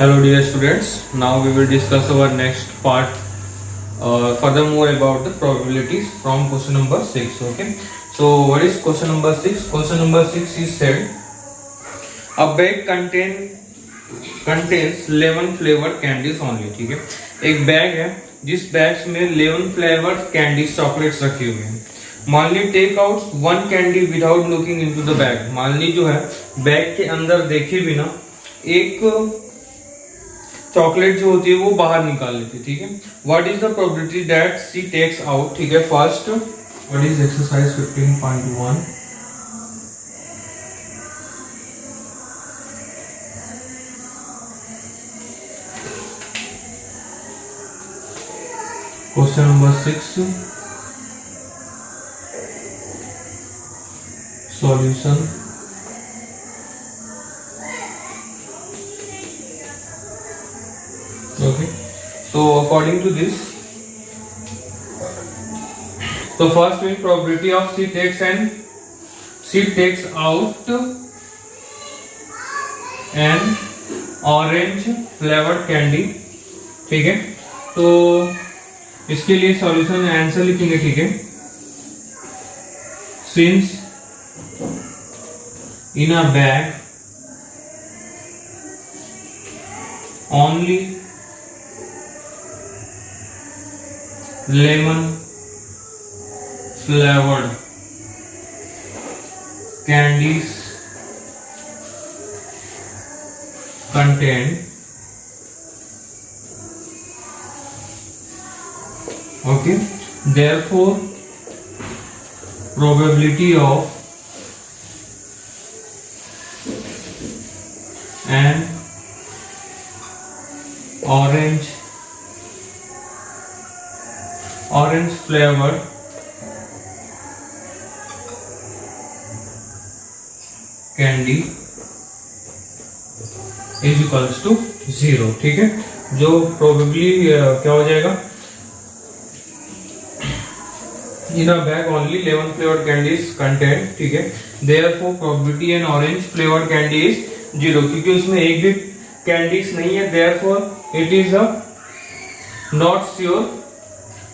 Hello dear students, now we will discuss our next part furthermore about the probabilities from question number 6. Okay, so what is question number 6? Question number 6 is said a bag contains 11 flavored candies only. ठीक है, एक bag है जिस bags में 11 flavoured candies chocolates रखी हुई हैं. मान ली take out one candy without looking into the bag. मान ली जो है बैग के अंदर देखे बिना एक चॉकलेट जो होती है वो बाहर निकाल लेती है. ठीक है, what is the probability that she takes out. ठीक है, first what is exercise 15.1. Question number 6 solution. Okay, so according to this, so first mean probability of she takes out an orange flavored candy. ठीक है, तो इसके लिए solution answer लिखेंगे. ठीक है, since in a bag only lemon flavored candies contain. Okay, therefore probability of an orange flavored candy is equals to 0. ठीक है, जो प्रोबेबली क्या हो जाएगा, in a bag only 11 flavored candy is contained. ठीक है, therefore probability an orange flavored candy is 0, क्योंकि उसमें एक भी कैंडीज नहीं है. therefore it is a not sure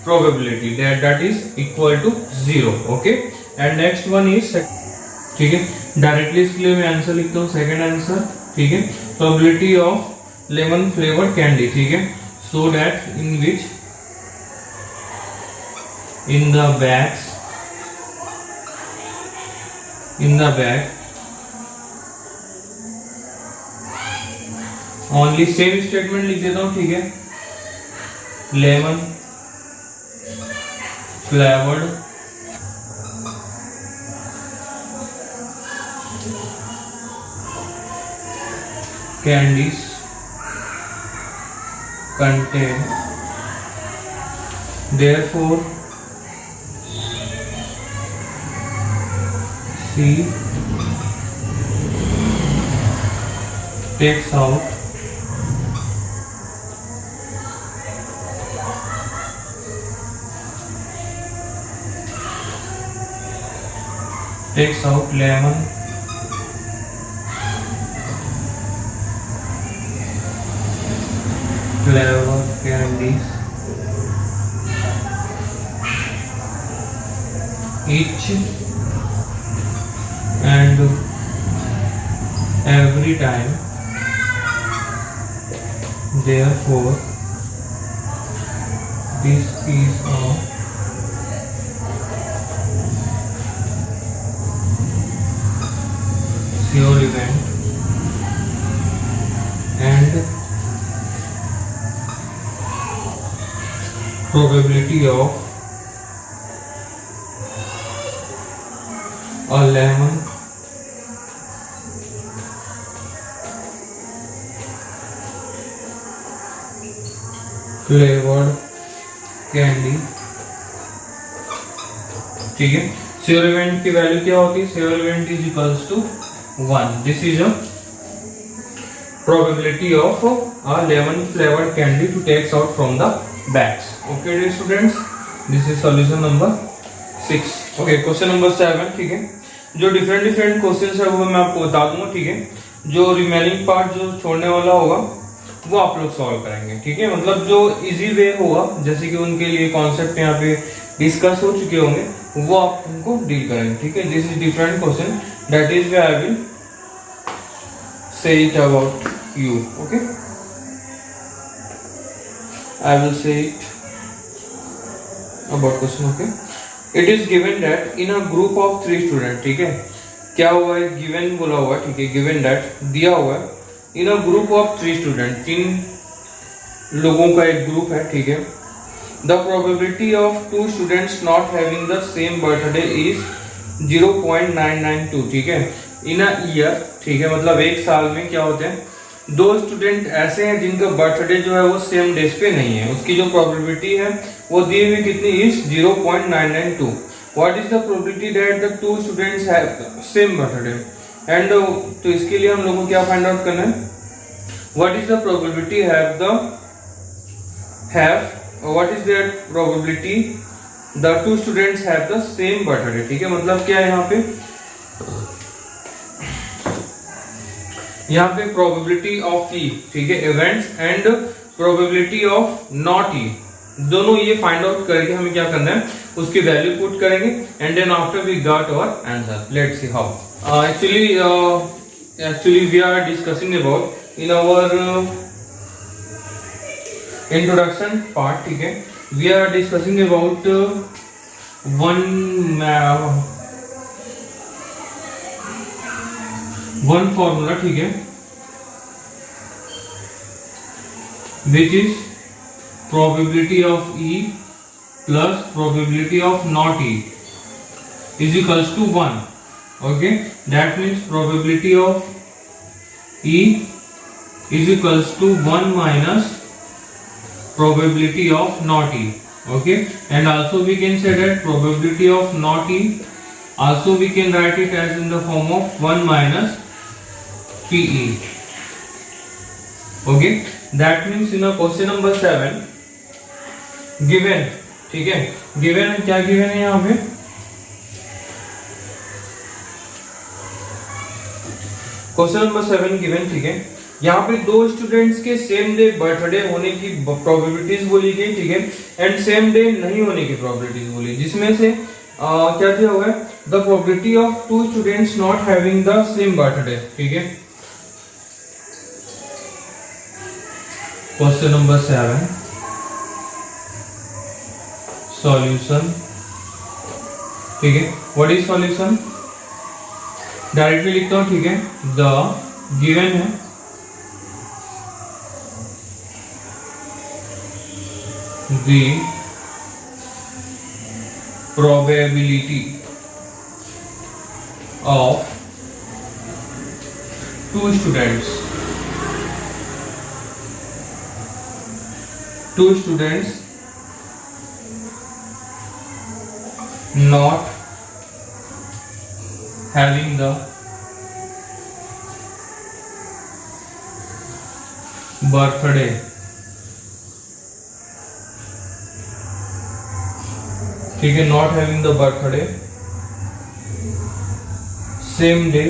probability that is equal to 0. okay, and next one is, ठीक है, डायरेक्टली इसके लिए मैं आंसर लिखता हूँ सेकंड आंसर. ठीक है, probability of lemon flavored candy. ठीक है, so that in which in the bag only same statement लिख देता हूँ. ठीक है, lemon flavored candies contain, therefore she takes out lemon flavored candies each and every time. Therefore this is a sure event and probability of a lemon flavored candy. ठीक है, sure event की value क्या होती है, sure event is equals to 1. This is a probability of a lemon flavored candy to takes out from the bags. Okay dear students, this is solution number 6. Okay, question number 7. ठीक है, जो different question है वो मैं आपको बता दूंगा. ठीक है, जो रिमेनिंग पार्ट जो छोड़ने वाला होगा वो आप लोग सॉल्व करेंगे, ठीक है। मतलब जो इजी वे होगा, जैसे कि उनके लिए कॉन्सेप्ट यहाँ पे डिस्कस हो चुके होंगे, वो आप उनको डील करेंगे, ठीक है। This is different question, that is way I will say it about you, okay? I will say it about question, okay? It is given that in a group of 3 students, ठीक है। क्या हुआ है, given बोला हुआ, ठीक है, given that दिया हुआ है in a group of 3 students, 3 लोगों का एक ग्रुप है, ठीक है। The probability of 2 students not having the same birthday is 0.992, ठीक है। इन अ ईयर, ठीक है, मतलब एक साल में क्या होते हैं, 2 स्टूडेंट ऐसे हैं जिनका बर्थडे जो है वो सेम डेज पे नहीं है, उसकी जो प्रोबेबिलिटी है वो दी हुई कितनी is 0.992। What is the probability that the 2 students have same birthday and, तो इसके लिए हम लोगों को क्या फाइंड आउट करना है, what is the probability what is that probability the 2 students have the same birthday, ठीक है। मतलब क्या है यहाँ पे प्रोबेबिलिटी ऑफ ई, ठीक है, events and probability of not E, दोनों ये फाइंड आउट करके हमें क्या करना है, उसकी वैल्यू पुट करेंगे and then after we got our answer. Let's see how. Actually we are discussing about in our introduction part, ठीक है, we are discussing about one formula, ठीक है, which is probability of E plus probability of not E is equals to 1, okay. That means probability of E is equals to 1 minus probability of not E, okay. And also we can say that probability of not E also we can write it as in the form of 1 minus PE, okay। that means in a question number 7 given, ठीक है, given है, क्या given है यहाँ पे, question number 7 given, ठीक है। यहाँ पे 2 स्टूडेंट्स के सेम डे बर्थडे होने की प्रोबेबिलिटीज बोली गई, ठीक है, एंड सेम डे नहीं होने की प्रोबेबिलिटीज बोली, जिसमें से क्या दिया हुआ है, the probability of 2 students not having the same birthday, ठीक है। क्वेश्चन नंबर 7 सॉल्यूशन, ठीक है। व्हाट इज सॉल्यूशन, डायरेक्टली लिखता हूं, ठीक है। द गिवन है the probability of 2 students not having the birthday ठीक है, not having the birthday same day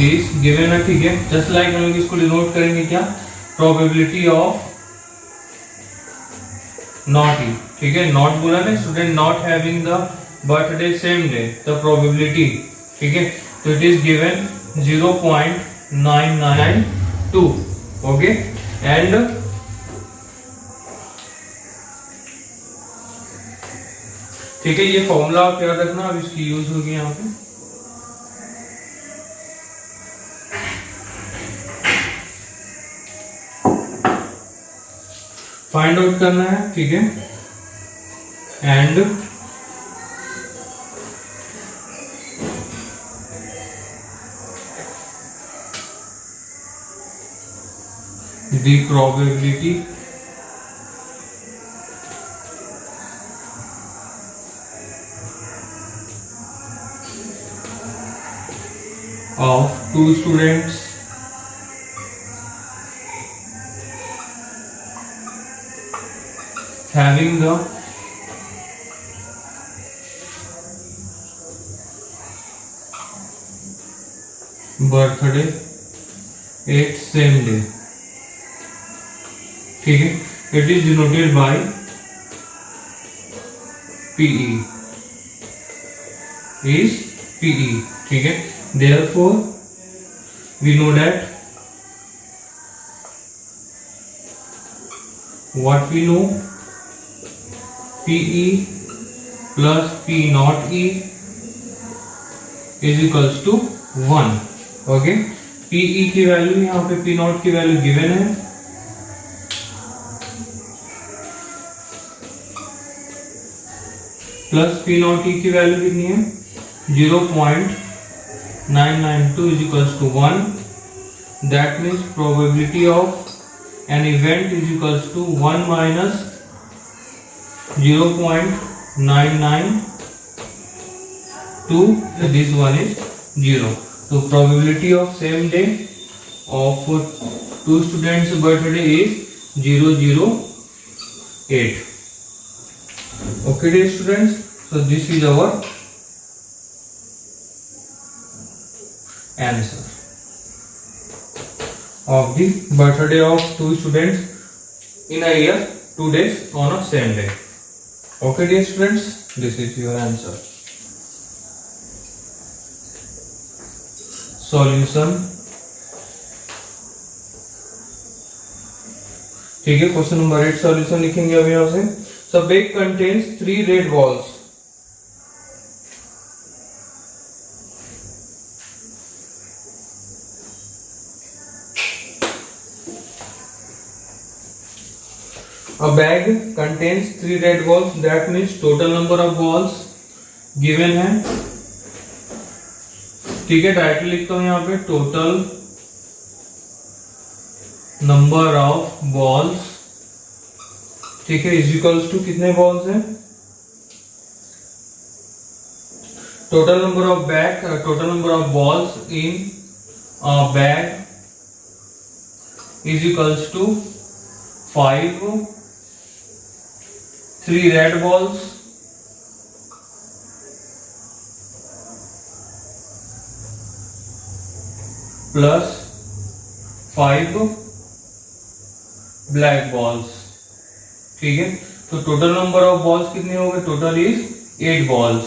is given है, ठीक है। जस्ट लाइक हम लोग इसको डिनोट करेंगे क्या, प्रोबेबिलिटी ऑफ नॉट ई, ठीक है, नॉट बोला ना, student not having the birthday same day, the probability, ठीक है, तो it is given 0.992, okay. And ठीक है, ये फॉर्मूला आप याद रखना, अब इसकी यूज होगी यहाँ पे। फाइंड आउट करना है, ठीक है, and the probability of 2 students having the birthday eight same day, ठीक है, it is denoted by PE, is PE, ठीक है। Therefore we know that what we know, PE plus P naught E is equals to 1, okay. PE की value यहाँ पे P naught की value given है, plus P naught E की value कितनी है 0.992 is equals to 1, that means probability of an event is equals to 1 minus 0.992, this one is 0. So probability of same day of two students birthday is 008. Okay dear students, so this is our answer of the birthday of two students in a year, 2 days on a same day. Okay dear students, this is your answer. Solution, ठीक है। Question number 8 solution लिखेंगे अभी यहां से। So bag contains 3 red balls. A bag contains 3 red balls. That means total number of balls given है, ठीक है। Directly लिखता हूं यहाँ पे टोटल नंबर ऑफ बॉल्स, ठीक है, इज इक्वल्स टू कितने बॉल्स हैं, total number of bag, total number of balls in bag is equals to 5, 3 red balls plus 5 black balls, ठीक है। तो टोटल नंबर ऑफ बॉल्स कितने हो गए, total is 8 balls.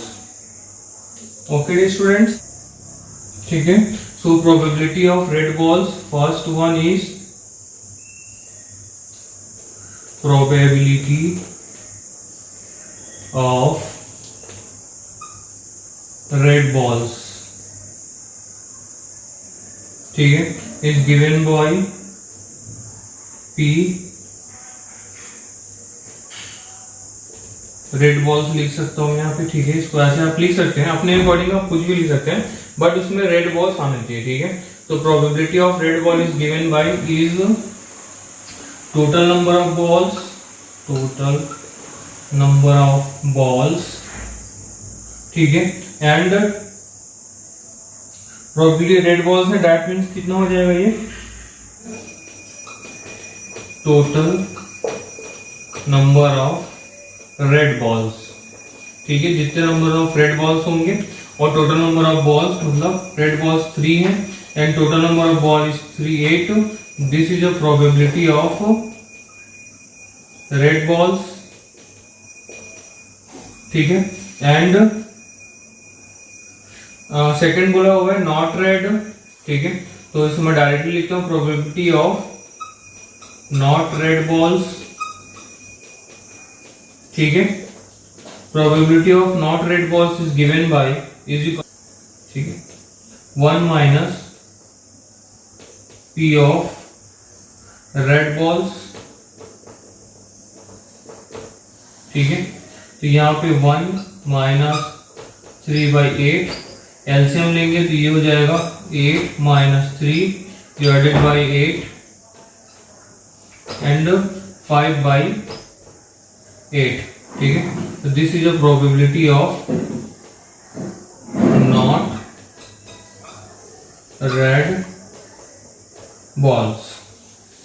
Okay students, ठीक है। So probability of red balls, first one is probability of red balls, ठीक है, is given bye P। Red balls लिख सकता हूँ यहाँ पे, ठीक है। इसको ऐसे आप लिख सकते हैं, अपने अकॉर्डिंग आप कुछ भी लिख सकते हैं, बट उसमें रेड बॉल्स आने चाहिए, ठीक है। तो probability of red ball is given bye is total number of balls, total number of balls, ठीक है, एंड प्रोबेबिलिटी रेड बॉल्स है, दैट मीन्स कितना हो जाएगा ये total number of red balls, ठीक है। जितने नंबर ऑफ रेड बॉल्स होंगे और टोटल नंबर ऑफ बॉल्स, मतलब रेड बॉल्स 3 है and total number of ball is 3, 8, this is a probability of red balls, ठीक है। एंड सेकंड बोला हुआ है नॉट रेड, ठीक है। तो इसमें डायरेक्टली लिखता हूं probability of not red balls, ठीक है। Probability of not red balls is given bye is equal, ठीक है, 1 minus P of red balls, ठीक है। तो यहाँ पे 1 माइनस 3/8, एलसीएम लेंगे तो ये हो जाएगा 8 माइनस 3 डिवाइडेड बाई 8 एंड 5/8, ठीक है। तो this is a probability of not red balls,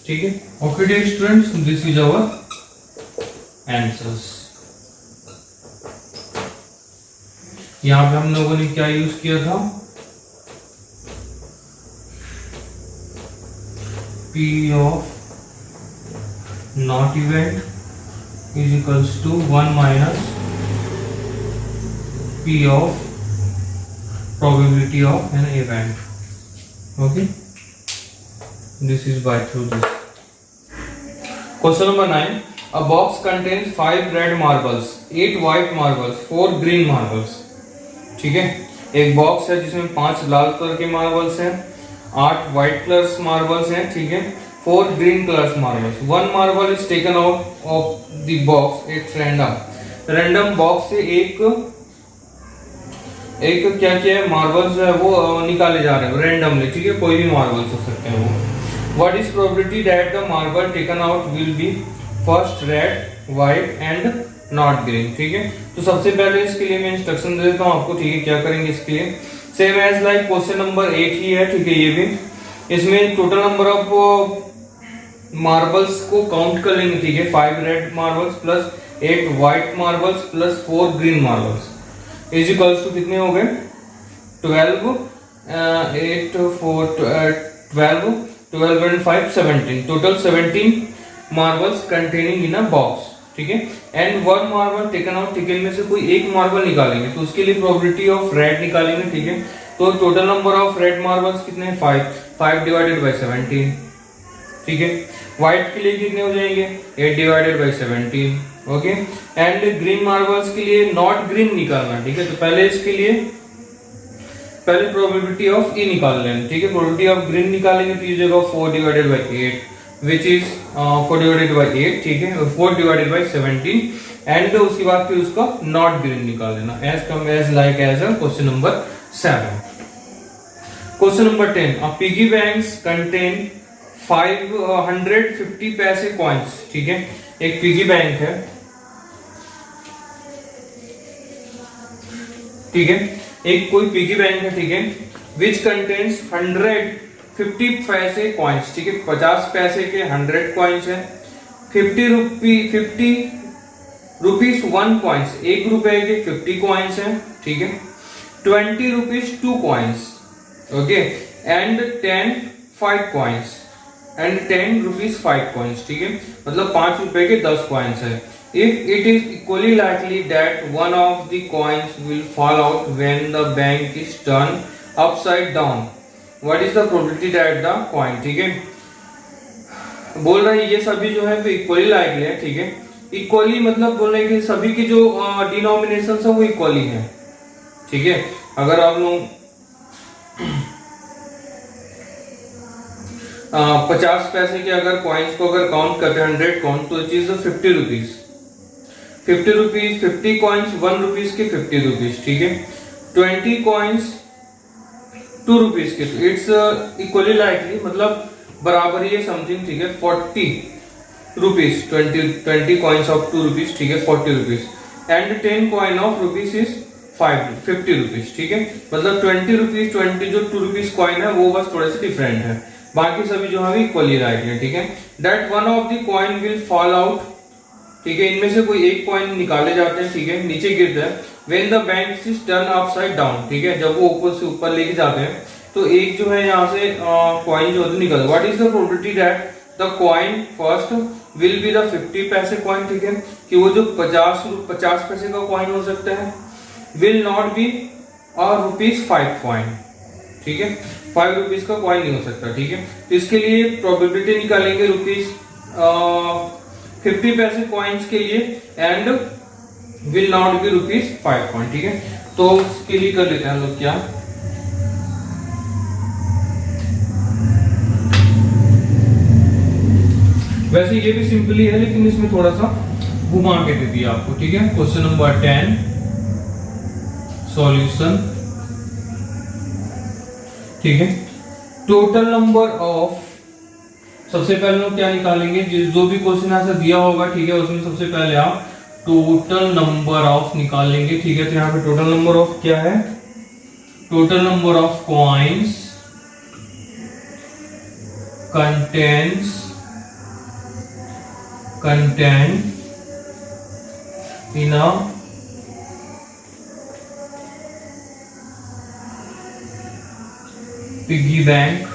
ठीक है। Okay dear students, this is our answers. यहां पे हम लोगों ने क्या यूज किया था, P of not event is equals to 1 minus P of probability of an event. Okay, this is by through this. Question number 9. A box contains 5 red marbles, 8 white marbles, 4 green marbles. ठीक है, एक box है जिसमें 5 लाल colour के marbles हैं, 8 white colour marbles हैं, ठीक है, 4 green colour marbles. 1 marble is taken out of the box at random box से एक क्या क्या है मार्बल्स जो है वो निकाले जा रहे हैं रैंडमली. ठीक है, कोई भी मार्बल्स हो सकते हैं वो. What is probability that the marble taken out will be first red white and not green. ठीक है, तो सबसे पहले इसके लिए मैं इंस्ट्रक्शन दे देता हूँ आपको. ठीक है, क्या करेंगे इसके लिए, same as like question number 8 ही है. ठीक है, ये भी इसमें टोटल नंबर ऑफ मार्बल्स को काउंट कर लेंगे. ठीक है, 5 red marbles plus 8 white marbles plus 4 green marbles is equals to कितने हो गए 12, 8 4 12 and 5 17, total 17 marbles containing in a box. ठीक है, एंड 1 मार्बल टेकन आउट. ठीक है, इनमें से कोई एक मार्बल निकालेंगे तो उसके लिए प्रोबेबिलिटी ऑफ रेड निकालेंगे. ठीक है, तो total number of red marbles कितने हैं 5 डिवाइडेड बाय 17. ठीक है, व्हाइट के लिए कितने हो जाएंगे 8 divided by 17. Okay, and green marbles के लिए नॉट ग्रीन निकालना. ठीक है, तो पहले इसके लिए पहले प्रोबेबिलिटी ऑफ ई निकाल लेंगे. ठीक है, प्रोबेबिलिटी ऑफ ग्रीन निकालेंगे तो ये जगह 4 divided by 8 which is 4 divided by 8. ठीक है, 4 डिवाइडेड बाय 17 एंड उसके बाद फिर उसका नॉट ग्रीन निकाल लेना as come as like as question number 7. Question number 10. A piggy banks contain 550 पैसे कॉइन्स. ठीक है, एक पिगी बैंक है. ठीक है, एक कोई पिगी बैंक है. ठीक है, विच कंटेन्स 150 पैसे कॉइन्स. ठीक है, 50 पैसे के 100 कॉइन्स है. 50 रुपीज 1 कॉइन्स, 1 रुपए के 50 कॉइन्स है. ठीक है, 20 rupees 2 coins. Okay, and 10 5 coins and 10 rupees 5 coins. ठीक है, मतलब 5 रुपए के 10 कॉइन्स है. If it is equally likely that one of the coins will fall out when the bank is turned upside down, what is the probability that the coin. ठीक है, बोल रहे हैं ये सभी जो है वो इक्वली लाइकली है. ठीक है, इक्वली मतलब बोल रहे हैं कि सभी की जो डिनोमिनेशन है वो इक्वली है. ठीक है, अगर आप लोग 50 पैसे के अगर कॉइन्स को अगर काउंट करते हैं 100 काउंट तो it is 50 rupees. 50 rupees 50 coins 1 rupees के 50 रुपीज. ठीक है, 20 कॉइन्स 2 रुपीज के, तो इट्स इक्वली लाइकली मतलब बराबर ही है समथिंग. ठीक है, 40 रुपीज 20 कॉइन्स ऑफ 2 रुपीज. ठीक है, 40 rupees and 10 coin of rupees is 50 rupees. ठीक है, मतलब 20 रुपीज 20 जो 2 रुपीज कॉइन है वो बस थोड़े से डिफरेंट है, बाकी सभी जो है इक्वली लाइकली है. ठीक है, that one of the coin will fall out. ठीक है, इनमें से कोई एक कॉइन निकाले जाते हैं. ठीक है, नीचे गिरता है. When the bank is turn upside down. ठीक है, जब वो ऊपर से ऊपर लेके जाते हैं तो एक जो है यहाँ से कॉइन जो है निकलता है. What is the probability that the coin first will be the 50 पैसे कॉइन. ठीक है, कि वो जो 50 पैसे का कॉइन हो सकता है विल नॉट बी ₹5 कॉइन. ठीक है, 5 रुपीज का कॉइन नहीं हो सकता. ठीक है, तो इसके लिए प्रोबेबिलिटी निकालेंगे ₹50 पैसे कॉइन्स के लिए and will not be ₹5 coin. ठीक है, तो उसके लिए कर लेते हैं लोग क्या, वैसे ये भी सिंपली है लेकिन इसमें थोड़ा सा घुमा के दे दिया आपको. ठीक है, क्वेश्चन नंबर 10 सॉल्यूशन. ठीक है, टोटल नंबर ऑफ, सबसे पहले हम क्या निकालेंगे, जो भी क्वेश्चन आंसर दिया होगा. ठीक है, उसमें सबसे पहले आप टोटल नंबर ऑफ निकालेंगे. ठीक है, तो यहाँ पे टोटल नंबर ऑफ क्या है, total number of coins contained in a piggy bank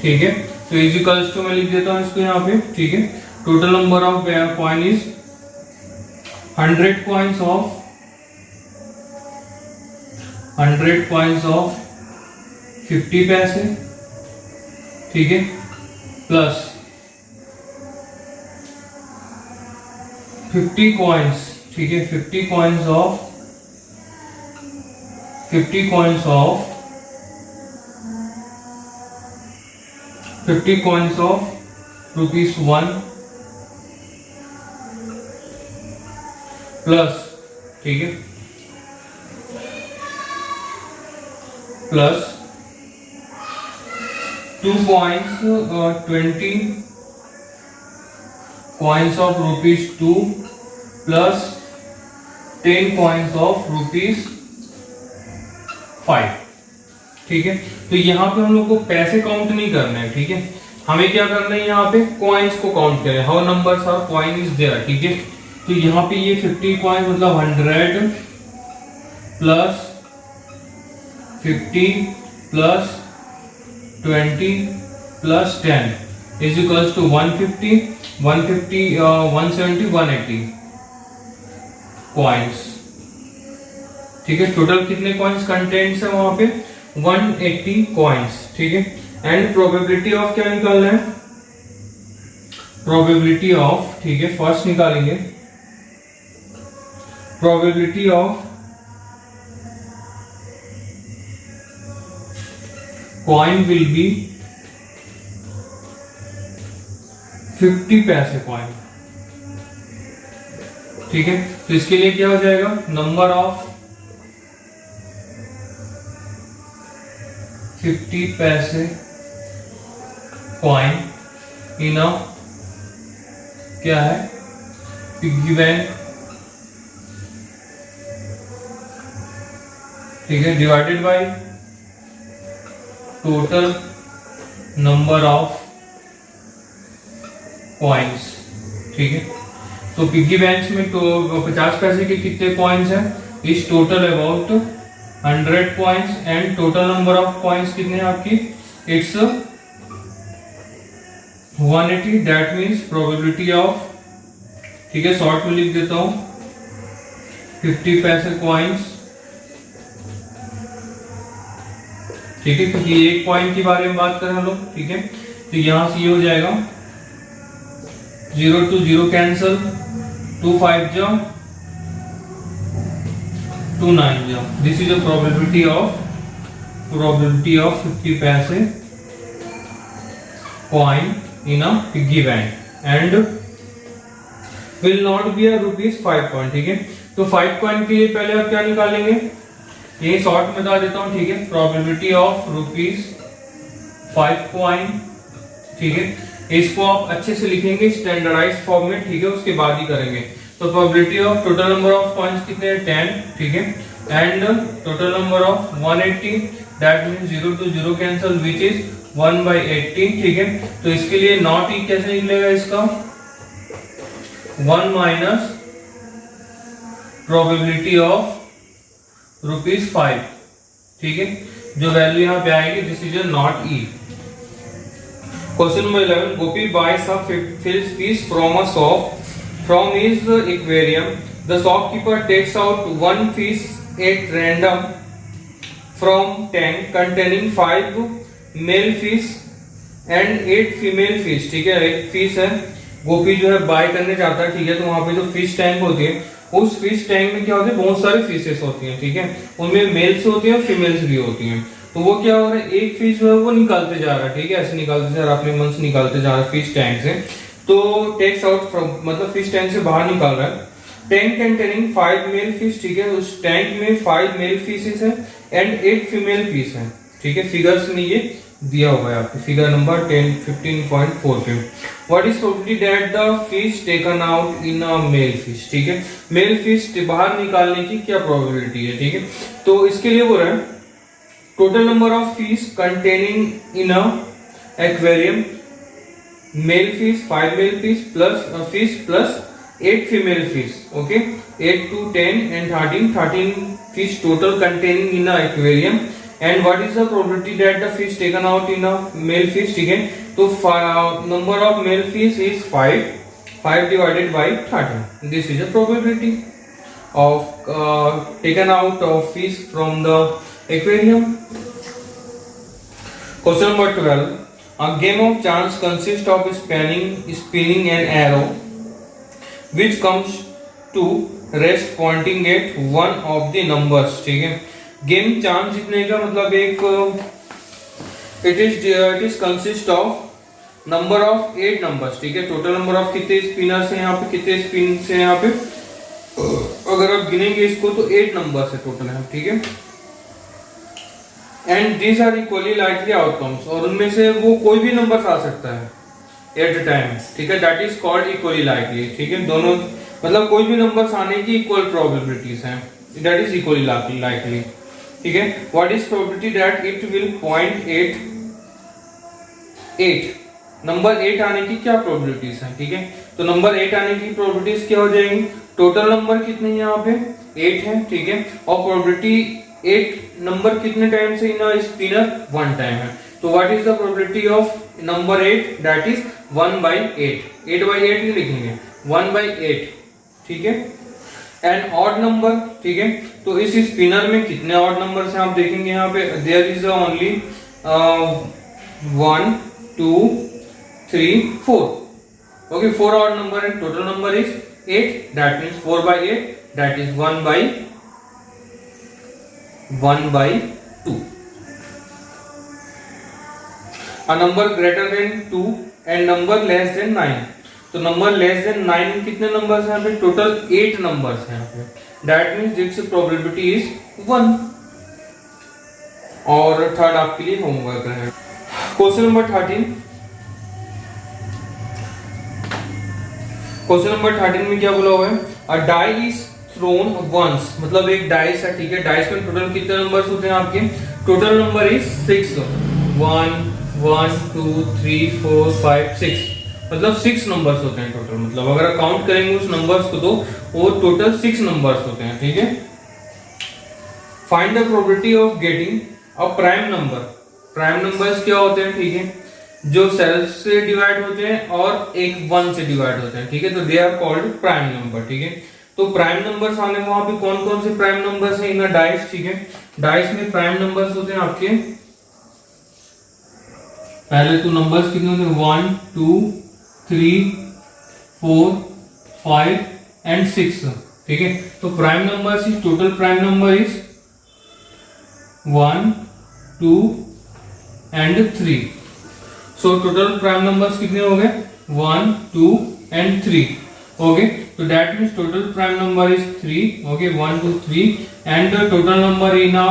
ठीक है। तो इज इक्वल्स टू मैं लिख देता हूँ इसको यहाँ पे, ठीक है। Total number of coin is 100 coins of 50 पैसे, ठीक है, प्लस 50 कॉइन्स, ठीक है, 50 कॉइन्स ऑफ ₹1 प्लस, ठीक है, plus 2 coins 20 coins of ₹2 plus 10 coins of ₹5, ठीक है। तो यहाँ पे हम लोग को पैसे काउंट नहीं करना है, ठीक है, हमें क्या करना है, यहाँ पे कॉइन्स को काउंट करें, how numbers are coin is there, ठीक है। तो यहाँ पे ये 50 कॉइन मतलब 100 plus 50 plus 20 plus 10 is equals to 150 170 180 coins, ठीक है। टोटल कितने कॉइन्स कंटेंट्स है वहां पे 180 कॉइन्स, ठीक है। एंड प्रोबेबिलिटी ऑफ क्या निकालना है, प्रोबेबिलिटी ऑफ, ठीक है, फर्स्ट निकालेंगे probability of coin will be 50 पैसे कॉइन, ठीक है। तो इसके लिए क्या हो जाएगा, नंबर ऑफ 50 पैसे कॉइन इन अ क्या है पिग्गी बैंक, ठीक है, divided by total number of coins, ठीक है। तो पिग्गी बैंक में तो 50 पैसे के कितने कॉइन्स हैं, इस total about 100 coins and total number of coins कितने हैं आपकी, it's 180, that means probability of, ठीक है, शॉर्ट में लिख देता हूं 50 पैसे कॉइन्स, ठीक है, क्योंकि एक कॉइन के बारे में बात करें हम लोग, ठीक है। तो यहां से ये हो जाएगा 0 to 0 कैंसल, 2 5 जा 2 9 जा, this is the probability of 50 पैसे coin in a piggy bank and will not be a ₹5 coin, ठीक है। तो 5 कॉइन के लिए पहले आप क्या निकालेंगे, ये शॉर्ट में बता देता हूं, ठीक है, प्रोबेबिलिटी ऑफ ₹5 कॉइन, ठीक है। इसको आप अच्छे से लिखेंगे स्टैंडर्डाइज फॉर्म में, ठीक है, उसके बाद ही करेंगे। तो probability of total number of coins कितने हैं 10, ठीक है, and total number of 180, that means 0 to 0 cancel which is 1/18, ठीक है। तो इसके लिए नॉट ई कैसे निकलेगा, इसका 1 माइनस प्रोबेबिलिटी ऑफ ₹5, ठीक है, जो वैल्यू यहाँ पे आएगी, this is not E. Question number 11, Gopi buys a fish from a shop from his aquarium. The shopkeeper takes out one fish at random from tank containing 5 male fish and 8 female fish, ठीक है। एक fish है, गोपी जो है bye करने जाता है, ठीक है। तो वहां पे जो फिश टैंक होती है, उस फिश टैंक में क्या होते हैं, बहुत सारे फिशेस होती हैं, ठीक है, उनमें मेल्स होती हैं और फीमेल्स भी होती हैं। तो वो क्या हो रहा है, एक फिश जो है वो निकालते जा रहा है, ठीक है, ऐसे निकालते जा रहा है, अपने मन से निकालते जा रहा है फिश टैंक से। तो टेक्स आउट फ्रॉम मतलब फिश टैंक से बाहर निकाल रहा है, टैंक कंटेनिंग 5 मेल फिश, ठीक है, उस टैंक में 5 मेल फिशेस है एंड 8 फीमेल फिश है, ठीक है। फिगर्स में ये दिया हुआ है आपको, फिगर नंबर 15.4 पे। What is probability that the fish taken out in a male fish, ठीक है, मेल फिश बाहर निकालने की क्या प्रोबेबिलिटी है, ठीक है। तो इसके लिए बोल रहा है total number of fish containing in a aquarium, male fish 5 male fish plus 8 female fish, okay, 8 to 10 and 13 fish total containing in a aquarium and what is the probability that the fish taken out in a male fish, ठीक है। तो number of male fish is 5 divided by 13, this is a probability of taken out of fish from the aquarium. Question number 12. A game of chance consists of spinning an arrow which comes to rest pointing at one of the numbers, ठीक है। Game chance जीतने का मतलब एक it is consist of number of 8 numbers, ठीक है। Total number of कितने spinners हैं यहाँ पे, कितने स्पिन हैं यहाँ पे, अगर आप गिनेंगे इसको तो 8 नंबर्स है टोटल है, ठीक है। And these are equally likely outcomes, और उनमें से वो कोई भी नंबर आ सकता है एट अ टाइम, ठीक है। That is called equally likely, ठीक है। दोनों मतलब कोई भी नंबर्स आने की इक्वल प्रोबेबिलिटीज हैं, दैट इज इक्वली लाइकली, ठीक है। What is probability that it will point at 8, number 8 आने की क्या प्रोबेबिलिटीज हैं, ठीक है। तो नंबर 8 आने की प्रोबेबिलिटीज क्या हो जाएंगी, टोटल नंबर कितने हैं यहाँ पे 8 है, ठीक है। और प्रोबेबिलिटी 8 नंबर कितने टाइम से इन स्पिनर 1 टाइम है, तो what is the probability of number 8, that is 1/8, 8/8 नहीं लिखेंगे, 1/8, ठीक है। एन ऑड नंबर, ठीक है। तो इस स्पिनर में कितने ऑड नंबर हैं आप देखेंगे यहाँ पे, there is only 1 2 3 4, okay, 4 odd number है, total number is 8, that means 4/8, that is 1/2. A number greater than 2 and number less than 9. तो नंबर लेस देन 9 कितने नंबर्स हैं यहाँ पे, टोटल 8 नंबर्स हैं यहाँ पे, that means it's probability is 1. और थर्ड आपके लिए होमवर्क है। क्वेश्चन नंबर 13, क्वेश्चन नंबर 13 में क्या बोला हुआ है, अ डाई इज थ्रोन वंस, मतलब एक डाइस है, ठीक है। डाइस में टोटल कितने नंबर्स होते हैं आपके, टोटल नंबर इज 6, 1 1 2 3 4 5 6, मतलब 6 नंबर्स होते हैं टोटल, मतलब अगर काउंट करेंगे उस नंबर्स को तो वो टोटल 6 नंबर्स होते हैं, ठीक है। Find the probability of getting a prime number, prime numbers क्या होते हैं, ठीक है, जो सेल्फ से डिवाइड होते हैं और एक 1 से डिवाइड होते हैं, ठीक है। तो they are called prime number, ठीक है। तो प्राइम नंबर्स आने में वहां पे कौन कौन से प्राइम नंबर्स हैं इन डाइस, ठीक है। डाइस में प्राइम नंबर्स होते हैं आपके, पहले तो नंबर्स कितने होते हैं, 1 2 3 4 5 एंड 6, ठीक है। तो prime numbers is, total prime number is 1 2 and 3, so total prime numbers कितने हो गए, 1 2 एंड 3, ओके। तो that means total prime number is 3, okay, 1 2 3, and the total number in a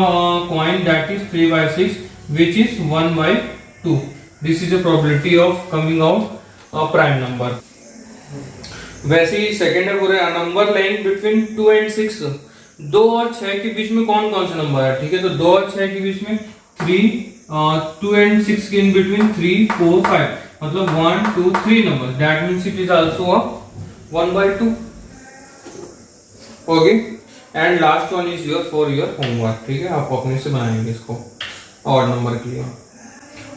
coin that is 3/6 which is 1/2. This is a probability of coming out a prime number. वैसे ही second है, बोल रहे हैं number lying between 2 and 6, 2 और 6 के बीच में कौन कौन सा नंबर है, ठीक है। तो 2 और 6 के बीच में 3, 2 and 6 के इन बिटवीन 3 4 5, मतलब 1 2 3 number, that means it is also a 1/2, okay. And last one is your for your homework, ठीक है, आप अपने से बनाएंगे इसको और नंबर के लिए।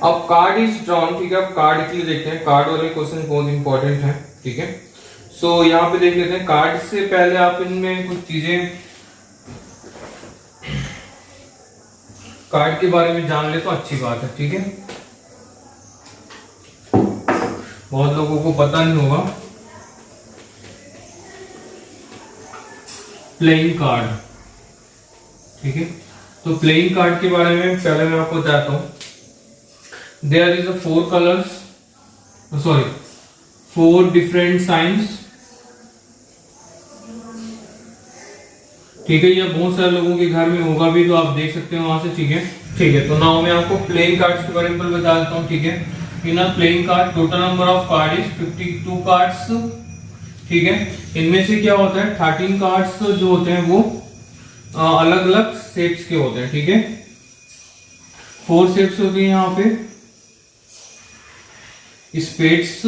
अब कार्ड इज ड्रॉन, ठीक है। अब कार्ड के लिए देखते हैं, कार्ड वाले क्वेश्चन बहुत इंपॉर्टेंट है, ठीक है। सो यहाँ पे देख लेते हैं, कार्ड से पहले आप इनमें कुछ चीजें कार्ड के बारे में जान ले तो अच्छी बात है, ठीक है। बहुत लोगों को पता नहीं होगा, प्लेइंग कार्ड, ठीक है। तो प्लेइंग कार्ड के बारे में पहले मैं आपको बताता हूं। There is a 4 colours, sorry 4 different science, ठीक है। ये बहुत सारे लोगों के घर में होगा भी, तो आप देख सकते हो वहां से, ठीक है, ठीक है। तो नाउ मैं आपको प्लेइंग कार्ड्स के बारे में बता देता हूँ, ठीक है। In a playing card total number of card is 52 cards, ठीक है। इनमें से क्या होता है, 13 कार्ड्स जो होते हैं वो अलग अलग शेप्स के होते हैं, ठीक है। 4 शेप्स होती है यहाँ पे, स्पेड्स,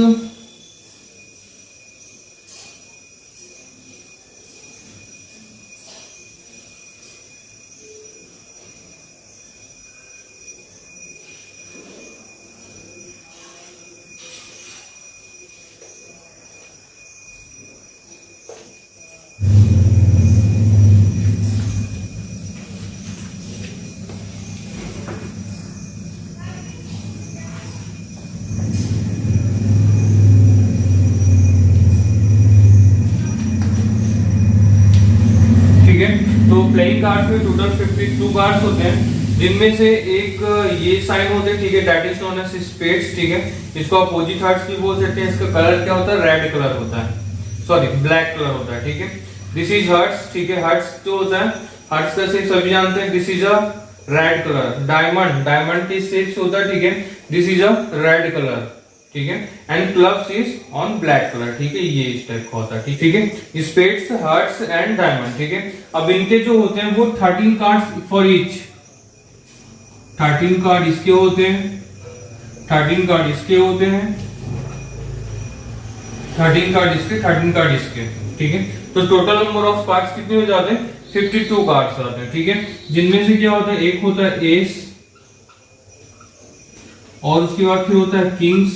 प्लेइंग कार्ड्स में टोटल 52 कार्ड्स होते हैं, जिनमें से एक ये साइन होते हैं, ठीक है, that is known as spades, ठीक है, इसको अपोजिट हार्ट्स भी बोल सकते हैं। इसका कलर क्या होता है, रेड कलर होता है, सॉरी ब्लैक कलर होता है, ठीक है। दिस इज हार्ट्स, ठीक है, हार्ट्स जो होता है, हार्ट्स का शेप सभी जानते हैं, this is a red colour. Diamond, diamond की शेप होता है, ठीक है, this is a red colour, ठीक है। And clubs is on black colour, ठीक है, ये इस टाइप का होता है, ठीक है। स्पेड्स, हार्ट्स एंड डायमंड, ठीक है। अब इनके जो होते हैं वो 13 कार्ड्स फॉर ईच, 13 कार्ड इसके होते हैं, 13 कार्ड इसके होते हैं, 13 कार्ड इसके, 13 कार्ड इसके, ठीक है। तो टोटल नंबर ऑफ कार्ड्स कितने हो जाते हैं, 52 कार्ड्स आते हैं, ठीक है। जिनमें से क्या होता है, एक होता है एस, और उसके बाद फिर होता है किंग्स,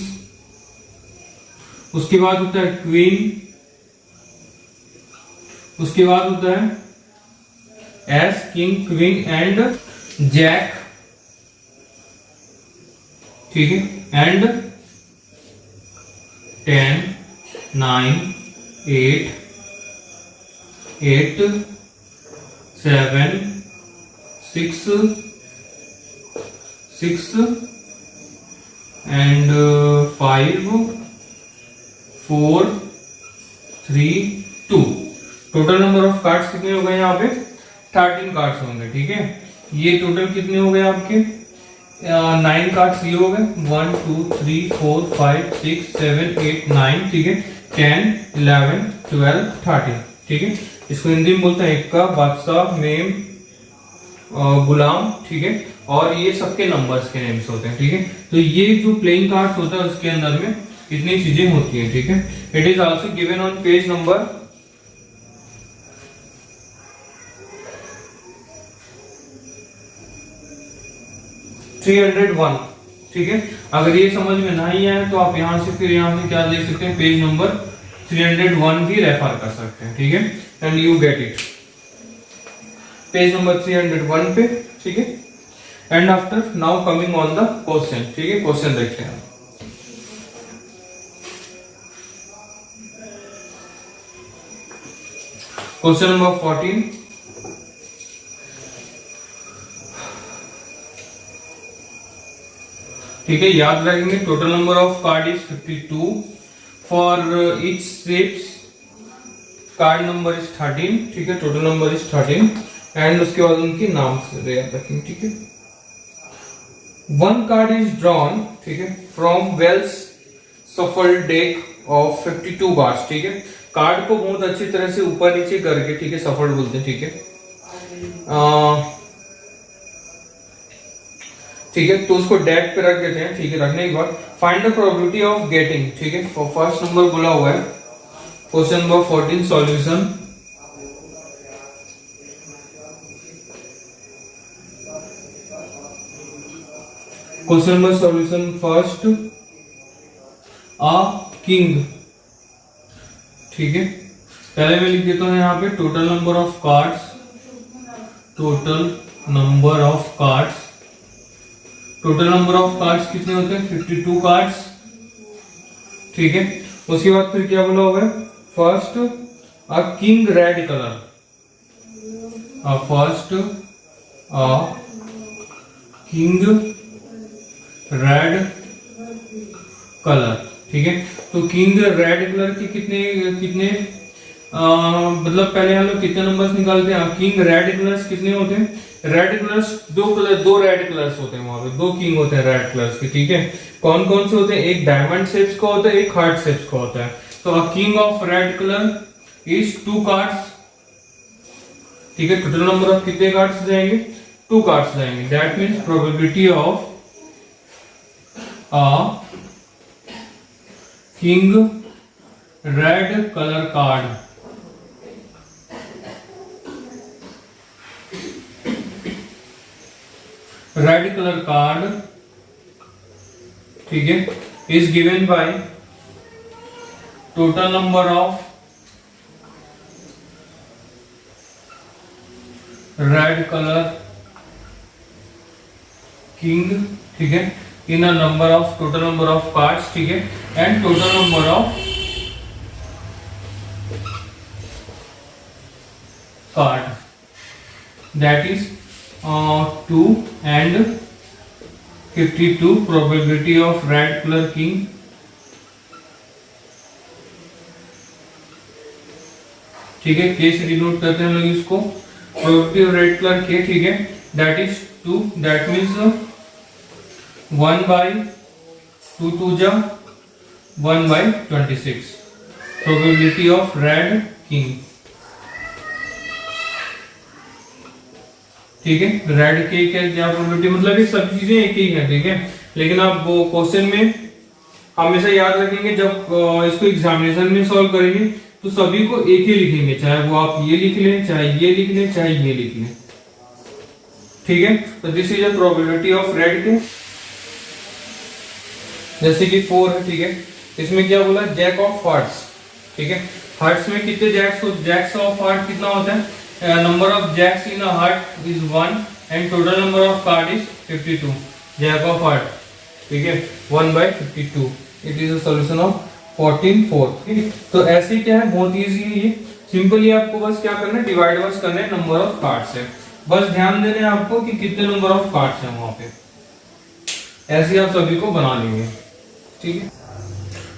उसके बाद होता है क्वीन, उसके बाद होता है ace, king, queen and jack, ठीक है, and 10, 9, 8, 7, 6 and 5, 4, 3, 2। Total number of cards कितने हो गए यहाँ पे, 13 कार्ड्स होंगे, ठीक है। ये टोटल कितने हो गए आपके, 9 कार्ड्स ये हो गए, 1, 2, 3, 4, 5, 6, 7, 8, 9, ठीक है, 10, 11, 12, 13, ठीक है। इसको हिंदी में बोलते हैं इक्का, बादशाह, मेम, गुलाम, ठीक है, और ये सबके नंबर्स के नेम्स होते हैं, ठीक है। तो ये जो प्लेइंग कार्ड्स होता है उसके अंदर में इतनी चीजें होती हैं, ठीक है। It is also given on page number 301, ठीक है। अगर ये समझ में नहीं आए तो आप यहां से फिर यहां से क्या देख सकते हैं, पेज नंबर 301 भी रेफर कर सकते हैं, ठीक है, and you get it, page number 301 पे, ठीक है। And after now coming on the question, ठीक है, क्वेश्चन देखते हैं। क्वेश्चन नंबर 14, ठीक है, याद रखेंगे total number of card is 52 for each shapes, card number is 13, ठीक है, टोटल नंबर इज 13 एंड उसके बाद उनके नाम से याद रखेंगे, ठीक है। 1 कार्ड इज ड्रॉन, ठीक है, from well shuffled deck of 52 cards, ठीक है। कार्ड को बहुत अच्छी तरह से ऊपर नीचे करके, ठीक है, सफल्ड बोलते हैं, ठीक है, ठीक है। तो उसको डेक पे रख देते हैं, ठीक है। रखने के बाद find the probability of getting, ठीक है, फर्स्ट नंबर बोला हुआ है question number 14 solution. Question number solution first, a king, ठीक है। पहले मैं लिख देता हूं यहाँ पे total number of cards, total number of cards, total number of cards कितने होते हैं, 52 कार्ड्स, ठीक है। उसके बाद फिर क्या बोला हुआ है, फर्स्ट अ किंग रेड कलर, फर्स्ट अ किंग रेड कलर, ठीक है। तो किंग रेड कलर के कितने कितने मतलब पहले हम लोग कितने नंबर्स निकालते हैं, किंग रेड कलर्स कितने होते हैं, रेड कलर्स दो रेड कलर्स होते हैं, वहां पे 2 किंग होते हैं रेड कलर्स के, ठीक है। कौन कौन से होते हैं, एक डायमंड शेप्स का होता है, एक हार्ट शेप्स का होता है। तो a king of red colour is 2 cards, ठीक है। टोटल नंबर ऑफ कितने कार्ड्स जाएंगे, 2 कार्ड्स जाएंगे, that means probability of a king red colour card, red colour card, ठीक है, is given by total number of red colour king, ठीक है, in a number of total number of cards, ठीक है, and total number of card, that is 2 and 52 probability of red colour king. ठीक है, के से डिनोट करते हैं हम लोग इसको, प्रोबेबिलिटी ऑफ रेड कलर के। ठीक है, दैट इज 2, दैट मीन्स 1/2 2 जा 1/26 प्रोबेबिलिटी ऑफ रेड किंग। ठीक है, रेड के क्या प्रोबेबिलिटी, मतलब ये सब चीजें एक ही है। ठीक है, लेकिन आप वो क्वेश्चन में हमेशा याद रखेंगे, जब इसको एग्जामिनेशन में सॉल्व करेंगे तो सभी को एक ही लिखेंगे, चाहे वो आप ये लिख लें, चाहे ये लिख लें, चाहे ये लिख लें। ठीक है, तो this is a probability of red के। जैसे कि 4 है। ठीक है, इसमें क्या बोला, जैक ऑफ हार्ट्स। ठीक है, हार्ट्स में कितने जैक्स, जैक्स ऑफ हार्ट कितना होता है, number of jacks in a heart is 1 and total number of card is 52, jack of heart. ठीक है, 1/52, it is a solution of 14/4। ठीक है, तो ऐसे क्या है, बहुत इजी है ये, सिंपली आपको बस क्या करना है, डिवाइड बस करना है नंबर ऑफ कार्ड्स है, बस ध्यान देना है आपको कि कितने नंबर ऑफ कार्ड्स हैं वहां पे, ऐसे आप सभी को बना लेंगे। ठीक है,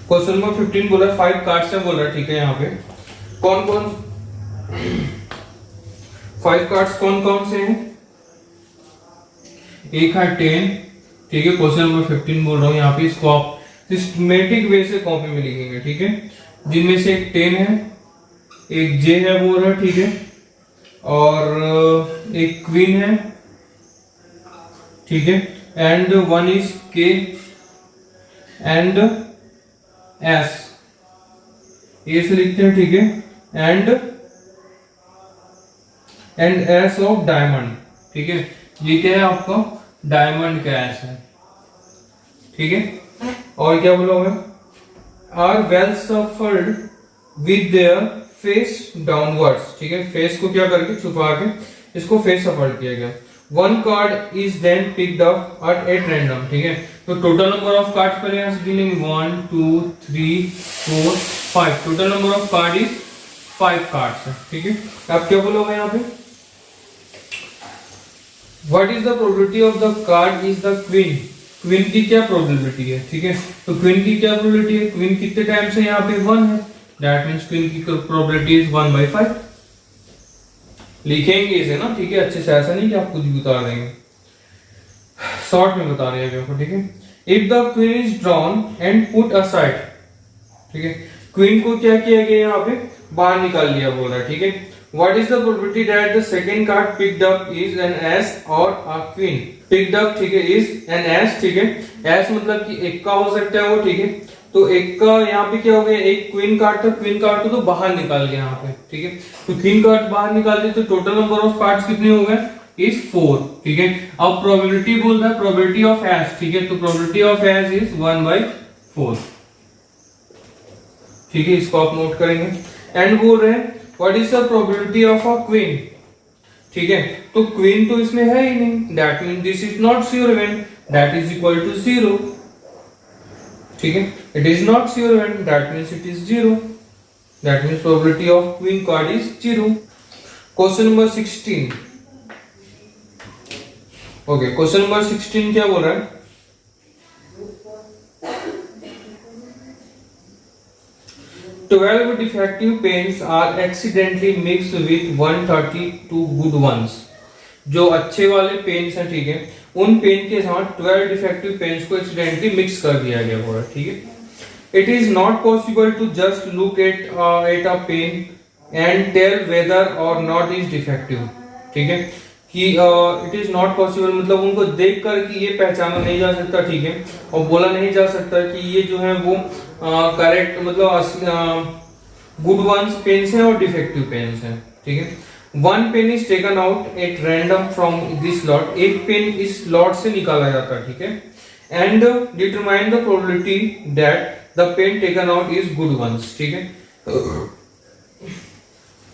क्वेश्चन नंबर 15 बोला 5 कार्ड्स है बोल रहा है। ठीक है, यहाँ पे कौन कौन 5 कार्ड्स कौन कौन से हैं, एक है 10। ठीक है, क्वेश्चन नंबर 15 बोल रहा हूँ, यहाँ पे इसको आप सिस्टमेटिक वे से कॉपी में लिखेंगे। ठीक है, जिनमें से एक 10 है, एक जे है बोल रहा है। ठीक है, और एक क्वीन है। ठीक है, एंड 1 इज के एंड एस, ए से लिखते हैं। ठीक है, एंड एस ऑफ डायमंड। ठीक है, ये क्या है आपका, डायमंड का एस है। ठीक है, और क्या बोला हुआ, are well shuffled with their face downwards. ठीक है, फेस को क्या करके छुपा के इसको फेस सफर्ड किया गया। 1 card is then picked up at random. ठीक है, तो टोटल नंबर ऑफ कार्ड्स पहले यहां से गिनेंगे, 1 2 3 4 5, total number of card is 5 cards है। ठीक है, अब क्या बोला हुआ यहाँ पे, what is the probability of the card is the queen. Queen की क्या प्रोबेबिलिटी है। ठीक है, तो क्वीन की क्या प्रोबेबिलिटी है, क्वीन कितने टाइम से यहाँ पे 1 है, दैट मींस क्वीन की प्रोबेबिलिटी इज 1/5। लिखेंगे इसे ना। ठीक है, अच्छे से, ऐसा नहीं कि आप कुछ भी बता देंगे, शॉर्ट में बता रहे हैं। ठीक है, if the queen is drawn and put aside. ठीक है, क्वीन को क्या किया गया, यहाँ पे बाहर निकाल लिया बोल रहा है। ठीक है, what is the probability that the second card picked up is an S और अ क्वीन। पिक्ड अप, ठीक है, इज एन एस। ठीक है, एस मतलब कि एक का हो सकता है वो। ठीक है, तो एक का यहाँ पे क्या हो गया, एक क्वीन कार्ड था, क्वीन कार्ड को तो बाहर निकाल गया यहाँ पे। ठीक है, तो क्वीन कार्ड बाहर निकाल दिए तो टोटल नंबर ऑफ कार्ड्स कितने हो गए, इज 4। ठीक है, अब प्रोबेबिलिटी बोल रहा है, प्रोबेबिलिटी ऑफ एस। ठीक है, तो प्रोबेबिलिटी ऑफ एस इज 1/4। ठीक है, इसको आप नोट करेंगे। एंड बोल रहे हैं what is the probability of a queen. ठीक है, तो क्वीन तो इसमें है ही नहीं, that mean this is not sure event, that is equal to 0। ठीक है, it is not sure event, that means it is 0, that means probability of queen card is 0। Question number 16। Okay, question number 16 क्या बोल रहा है, Twelve defective pens are accidentally mixed with 132 good ones। जो अच्छे वाले pens हैं, ठीक है, उन पेन के साथ 12 डिफेक्टिव पेन्स को एक्सीडेंटली मिक्स कर दिया गया होगा। ठीक है, it is not possible to just look at a pen and tell whether और नॉट इज डिफेक्टिव। ठीक है, कि इट इज नॉट पॉसिबल मतलब उनको देख कर कि ये पहचाना नहीं जा सकता। ठीक है, और बोला नहीं जा सकता कि ये जो है वो करेक्ट मतलब गुड वंस पेन्स हैं और डिफेक्टिव पेन्स हैं। ठीक है, one pen is taken out at random from this lot, एक पेन इस लॉट से निकाला जाता है। ठीक है, and determine the probability that the pen taken out is good ones. ठीक है,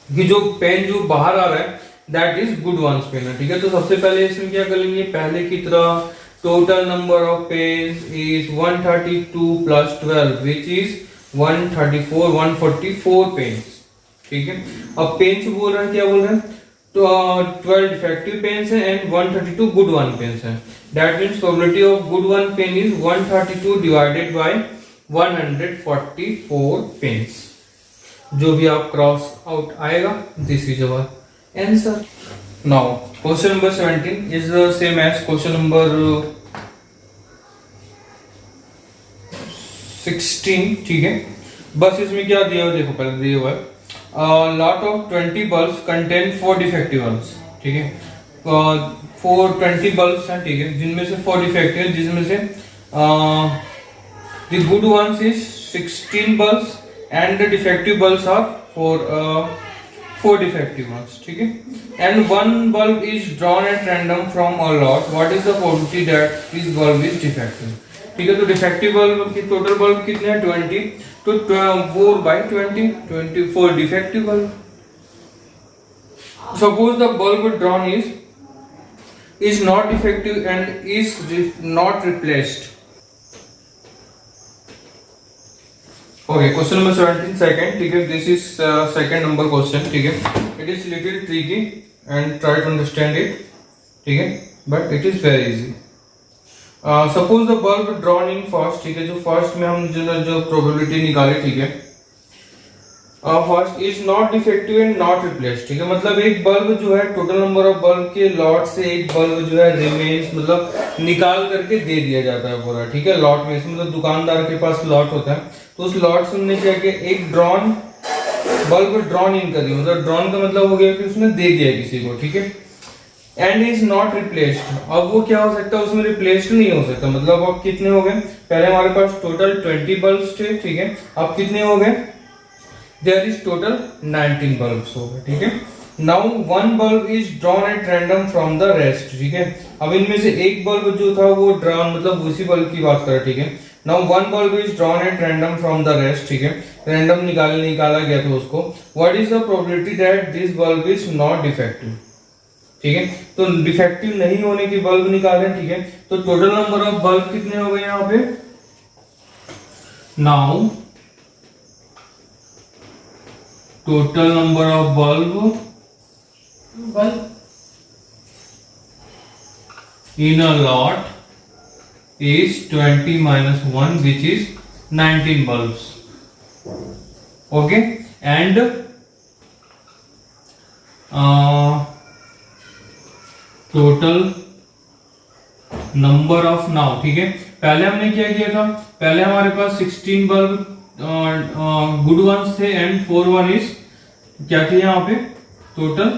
कि जो पेन जो बाहर आ रहा है that is good ones pen है। ठीक है, तो सबसे पहले इसमें क्या कर लेंगे, पहले की तरह total number of pens is 132 plus 12 which is 144 pens. ठीक है, अब पेन्स बोल रहे हैं, क्या बोल रहे हैं, तो 12 डिफेक्टिव पेन्स है एंड 132 गुड वन पेन्स है। That means probability of good one pen is 132 divided by 144 pens. जो भी आप क्रॉस आउट आएगा, this is our answer. Now question number 17 is the same as question number 16, ठीक है। बस इसमें क्या दिया हुआ देखो, पहले दिया हुआ है lot of 20 bulbs contain 4 defective bulbs, ठीक है। 420 बल्ब्स हैं, ठीक है, जिनमें से 4 डिफेक्टिव है, जिसमें से the good ones is 16 bulbs and the defective bulbs are 4 defective bulbs, ठीक है। And one bulb is drawn at random from a lot, what is the probability that this bulb is defective, ठीक है। तो defective bulb की total bulb कितने हैं 20, तो 4 by 20, 24 defective bulb. Suppose the bulb drawn is not defective and is not replaced. Okay, question number 17 second, ठीक है। This is second number question, ठीक है। It is little tricky and try to understand it, ठीक है, but it is very easy. Suppose the bulb drawn in first, ठीक है, जो first में हम जो प्रोबेबिलिटी निकाले, ठीक है, first is not defective and not replaced, ठीक है। मतलब एक बल्ब जो है टोटल नंबर ऑफ बल्ब के लॉट से एक बल्ब जो है रिमेन्स, मतलब निकाल करके दे दिया जाता है पूरा, ठीक है, लॉट में से, मतलब दुकानदार के पास लॉट होता है, तो उस लॉट से हमने क्या किया, एक ड्रॉन बल्ब ड्रॉन इन कर दिया, मतलब ड्रॉन का मतलब हो गया कि उसने दे दिया किसी को, ठीक है। एंड इज नॉट रिप्लेस्ड, अब वो क्या हो सकता है, उसमें रिप्लेस्ड नहीं हो सकता। मतलब अब कितने हो गए, पहले हमारे पास टोटल 20 बल्ब थे, ठीक है, अब कितने हो गए, देयर इज टोटल 19 बल्ब्स हो गए, ठीक है। Now one bulb is drawn at random from the rest, ठीक है। अब इनमें से एक बल्ब जो था वो ड्रॉन, मतलब उसी बल्ब की बात करें, ठीक है। Now one bulb is drawn at random from the rest, ठीक है, रैंडम निकाला गया था उसको। What is the probability that this bulb is not defective, ठीक है। तो डिफेक्टिव नहीं होने की बल्ब निकाले, ठीक है। तो टोटल नंबर ऑफ बल्ब कितने हो गए यहाँ पे, now total number of bulb in a lot is 20 minus 1, which is 19 bulbs. Okay, and total number of now, ठीक है। पहले हमने क्या किया था, पहले हमारे पास 16 बल्ब गुड वंस थे एंड 4 वन इज क्या थे यहाँ पे टोटल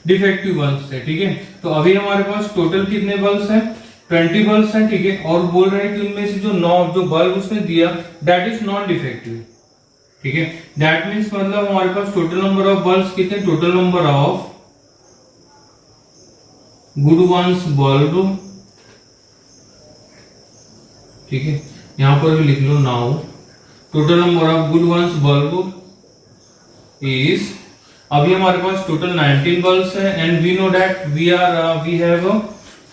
डिफेक्टिव बल्ब्स थे, ठीक है। तो अभी हमारे पास टोटल कितने बल्ब्स हैं, 20 बल्ब्स हैं, ठीक है। और बोल रहे हैं कि उनमें से जो बल्ब उसने दिया दैट इज नॉन डिफेक्टिव, ठीक है। दैट मीन्स मतलब हमारे पास टोटल नंबर ऑफ बल्ब्स कितने, total number of good ones bulb, ठीक है, यहां पर भी लिख लो। Now total number of good ones bulb is, अभी हमारे पास टोटल 19 बल्ब्स है and we know that we have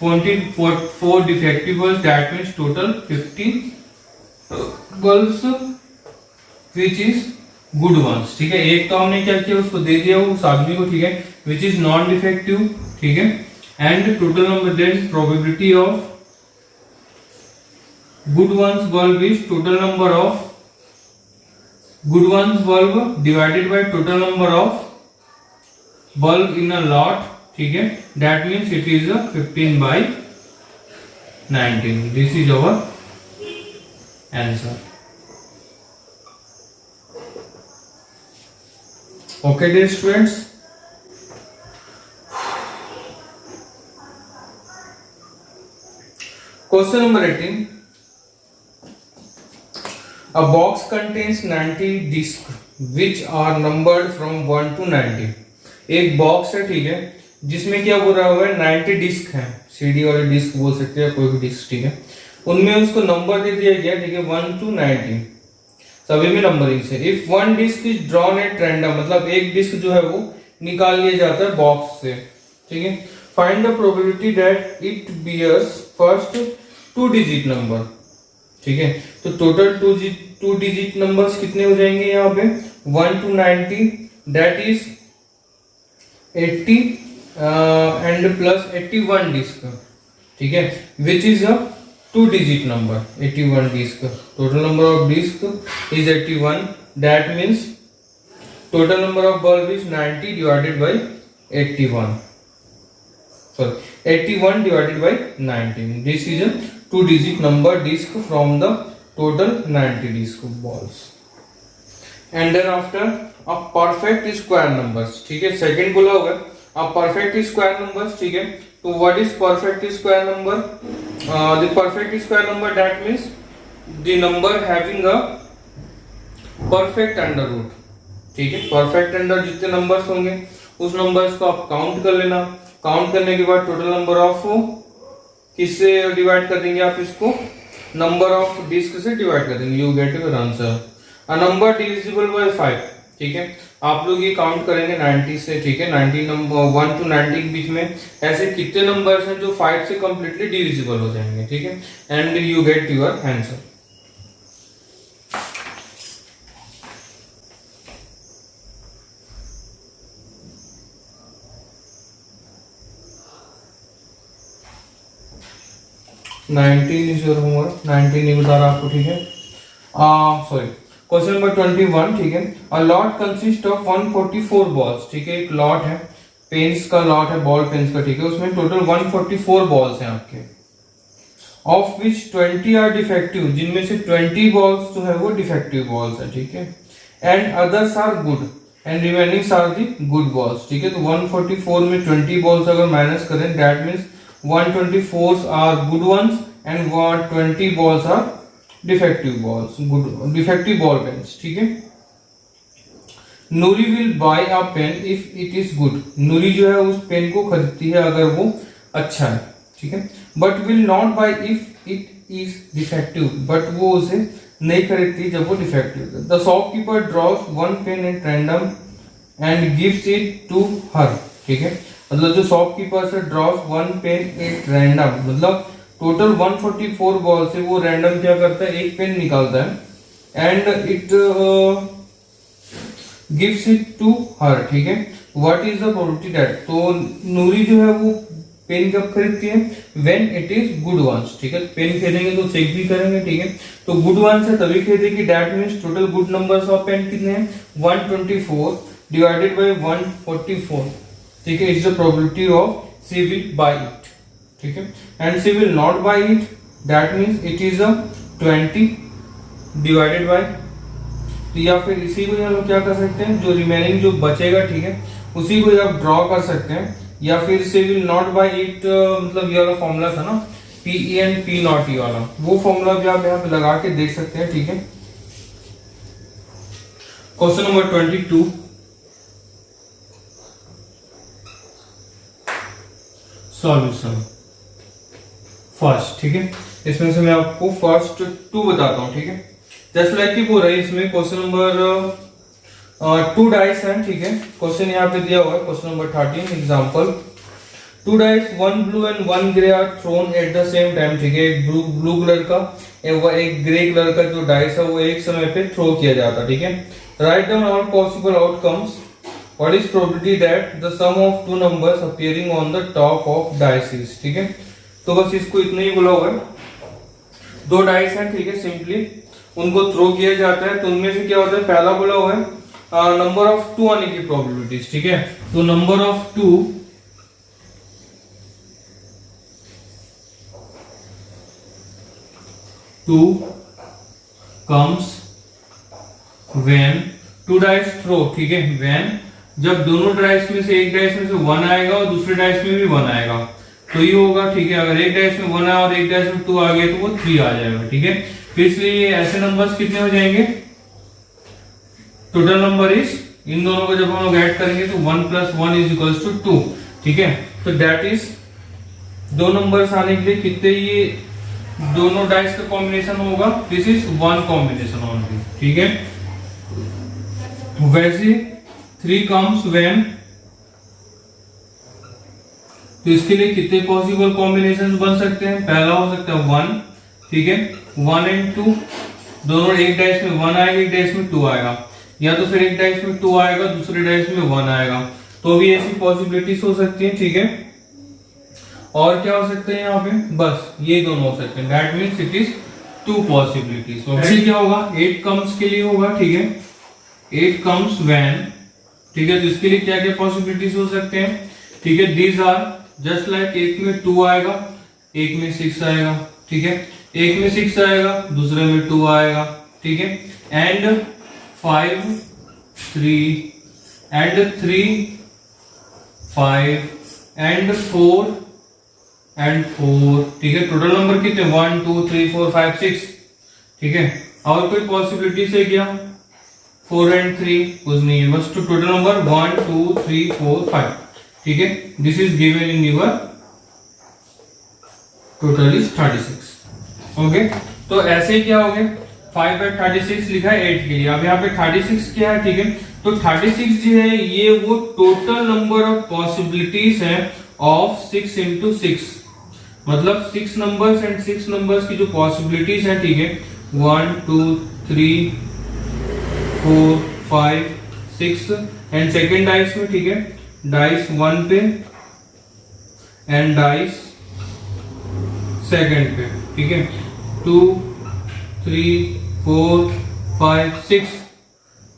4 defective bulbs, that means total 15 bulbs which is good ones, ठीक है। एक तो हमने क्या किया, उसको दे दिया उस आदमी को, ठीक है, व्हिच इज नॉन डिफेक्टिव, ठीक है। And total number, then probability of good ones bulb is total number of good ones bulb divided by total number of bulb in a lot, ठीक है, that means it is a 15 by 19. This is our answer. Okay dear students, question number 18. A box contains 90 discs which are numbered from 1 to 90. एक box है, ठीक है, जिसमें क्या बोल रहा हुआ है 90 डिस्क है, सीडी वाले डिस्क बोल सकते हैं, कोई भी डिस्क, ठीक है। उनमें उसको नंबर दे दिया गया, ठीक है, 1 to 90, सभी में नंबरिंग से। If one disc is drawn at random, मतलब एक डिस्क जो है वो निकाल लिया जाता है बॉक्स से, ठीक है। Find the probability that it bears first 2 digit number, ठीक है। तो टोटल 2 डिजिट नंबर्स कितने हो जाएंगे यहाँ पे, 1 to 90, that is 80 and plus 81 disc, ठीक है, which is a 2 digit number 81 disc. Total number of disc is 81. That means total number of bulb is 90 divided by 81. Sorry, 81 divided by 19. This is a 2 digit number disk from the total 90 disk bulbs. And then after a perfect square numbers, ठीक है, second बोला हुआ a perfect square numbers, ठीक है. तो what is perfect square number? The perfect square number, that means the number having a perfect under root, ठीक है. Perfect under जितने नंबर्स होंगे उस नंबर्स को आप काउंट कर लेना. काउंट करने के बाद टोटल नंबर ऑफ किससे डिवाइड कर देंगे आप इसको, नंबर ऑफ डिस्क से डिवाइड कर देंगे. You get your answer. A number divisible by 5, ठीक है. आप लोग ये काउंट करेंगे 90 से, ठीक है. 90 नंबर 1 to 90 के बीच में ऐसे कितने नंबर्स हैं जो 5 से कंप्लीटली डिविजिबल हो जाएंगे, ठीक है. And you get your answer. Nineteen is your homework. 19 नहीं बता रहा आपको, ठीक है. सॉरी, क्वेश्चन नंबर 21, ठीक है. A lot consist of 144 balls, ठीक है. एक लॉट है, पेन्स का लॉट है, बॉल पेन्स का, ठीक है. उसमें टोटल 144 बॉल्स हैं आपके, ऑफ विच 20 आर डिफेक्टिव, जिनमें से 20 बॉल्स जो है वो डिफेक्टिव बॉल्स है, ठीक है. And others are good and remaining are the good balls, ठीक है. तो 144 में 20 बॉल्स अगर माइनस करें, that means 124 are good ones and 120 balls are defective balls, good defective ball pens, ठीक है. नूरी will buy a pen if it is good. नूरी जो है उस पेन को खरीदती है अगर वो अच्छा है, ठीक है. But will not buy if it is defective. But वो उसे नहीं खरीदती जब वो defective है. The shopkeeper draws one pen at random and gives it to her, ठीक है. मतलब जो शॉपकीपर से ड्रॉस 1 पेन एट रैंडम, मतलब टोटल 144 बॉल से वो रैंडम क्या करता है, एक पेन निकालता है and it gives it to her, ठीक है. What is the probability that, तो नूरी जो है वो पेन कब खरीदती है, when it is good ones, ठीक है. पेन खरीदेंगे तो चेक भी करेंगे, ठीक है. तो गुड वंस है तभी खरीदेगी. That means total good numbers of pen कितने हैं, 124 डिवाइडेड बाय 144, ठीक है. Is the probability of she will buy it, ठीक है. And she will not buy it, that means it is a 20 divided by, या फिर इसी को हम क्या कर सकते हैं, जो रिमेनिंग जो बचेगा, ठीक है, उसी को आप ड्रॉ कर सकते हैं. या फिर सी विल नॉट बाय इट, मतलब ये वाला फॉर्मूला था ना, पी एन पी नॉट ई वाला, वो फॉर्मूला भी आप यहाँ पे लगा के देख सकते हैं, ठीक है. क्वेश्चन नंबर 22, सॉल्यूशन फर्स्ट, ठीक है. इसमें से मैं आपको फर्स्ट 2 बताता हूं, ठीक है. जस्ट लाइक की बोल रही है इसमें. क्वेश्चन नंबर 2 डाइस हैं, ठीक है. क्वेश्चन यहाँ पे दिया हुआ है. Question number 13 example, 2 dice 1 blue and 1 grey are thrown at the same time, ठीक है. एक ब्लू कलर का एक ग्रे कलर का जो डाइस है वो एक समय पे थ्रो किया जाता है, ठीक है. Write down all possible outcomes. What is probability that the sum of 2 numbers appearing on the top of dice is, ठीक है. तो बस इसको इतना ही बोला हुआ है. 2 डाइस हैं, ठीक है. सिंपली उनको थ्रो किया जाता है. तो उनमें से क्या होता है, पहला बोला हुआ है नंबर ऑफ 2 आने की प्रोबेबिलिटीज, ठीक है. तो number of 2 comes when 2 dice throw, ठीक है. when जब दोनों डाइस में से एक डाइस में से 1 आएगा और दूसरे डाइस में भी 1 आएगा तो ये होगा, ठीक है. अगर एक डाइस में 1 आया और एक डाइस में 2 आ गया तो वो 3 आ जाएगा, ठीक है. फिर इसलिए ऐसे नंबर्स कितने हो जाएंगे, टोटल नंबर इज, इन दोनों को जब हम लोग ऐड करेंगे तो 1 + 1 = 2, ठीक है. तो दैट इज 2 नंबर्स आने के लिए कितने ये दोनों डाइस का कॉम्बिनेशन होगा, दिस इज 1 कॉम्बिनेशन ओनली, ठीक है. वैसे 3 comes when, तो इसके लिए कितने पॉसिबल कॉम्बिनेशन बन सकते हैं. पहला हो सकता है 1, ठीक है. 1 and 2 दोनों, एक डाइस में 1 आएगा, एक डाइस में 2 आएगा. या तो फिर एक डाइस में 2 आएगा, दूसरे डाइस में 1 आएगा. तो भी ऐसी पॉसिबिलिटीज हो सकती है, ठीक है। और क्या हो सकते हैं यहाँ पे, बस ये दोनों हो सकते हैं, that means it is 2 possibilities. ऐसे क्या होगा, 8 कम्स के लिए होगा, ठीक है, 8 कम्स व्हेन, ठीक है। तो इसके लिए क्या क्या पॉसिबिलिटीज हो सकते हैं, ठीक है। दीज आर जस्ट लाइक, एक में 2 आएगा, एक में 6 आएगा, ठीक है। एक में 6 आएगा, दूसरे में 2 आएगा, ठीक है। एंड 5 3 एंड 3 5 एंड 4 एंड 4, ठीक है। टोटल नंबर कितने, 1 2 3 4 5 6, ठीक है। और कोई पॉसिबिलिटी से क्या, 4 एंड 3 कुछ नहीं है, बस तो टोटल नंबर 1 2 3 4 5, ठीक है। This is given in your total is 36, okay. तो ऐसे क्या हो गए, 5/36 लिखा है 8 के लिए। अब यहाँ पे 36 क्या है, ठीक है। तो 36 जो है ये वो टोटल नंबर ऑफ पॉसिबिलिटीज है ऑफ 6 into 6, मतलब 6 नंबर्स एंड 6 नंबर्स की जो पॉसिबिलिटीज है, ठीक है। 1 2 3 4 5 6 एंड सेकेंड डाइस में, ठीक है, डाइस 1 पे एंड डाइस सेकेंड पे, ठीक है। 2 3 4 5 6,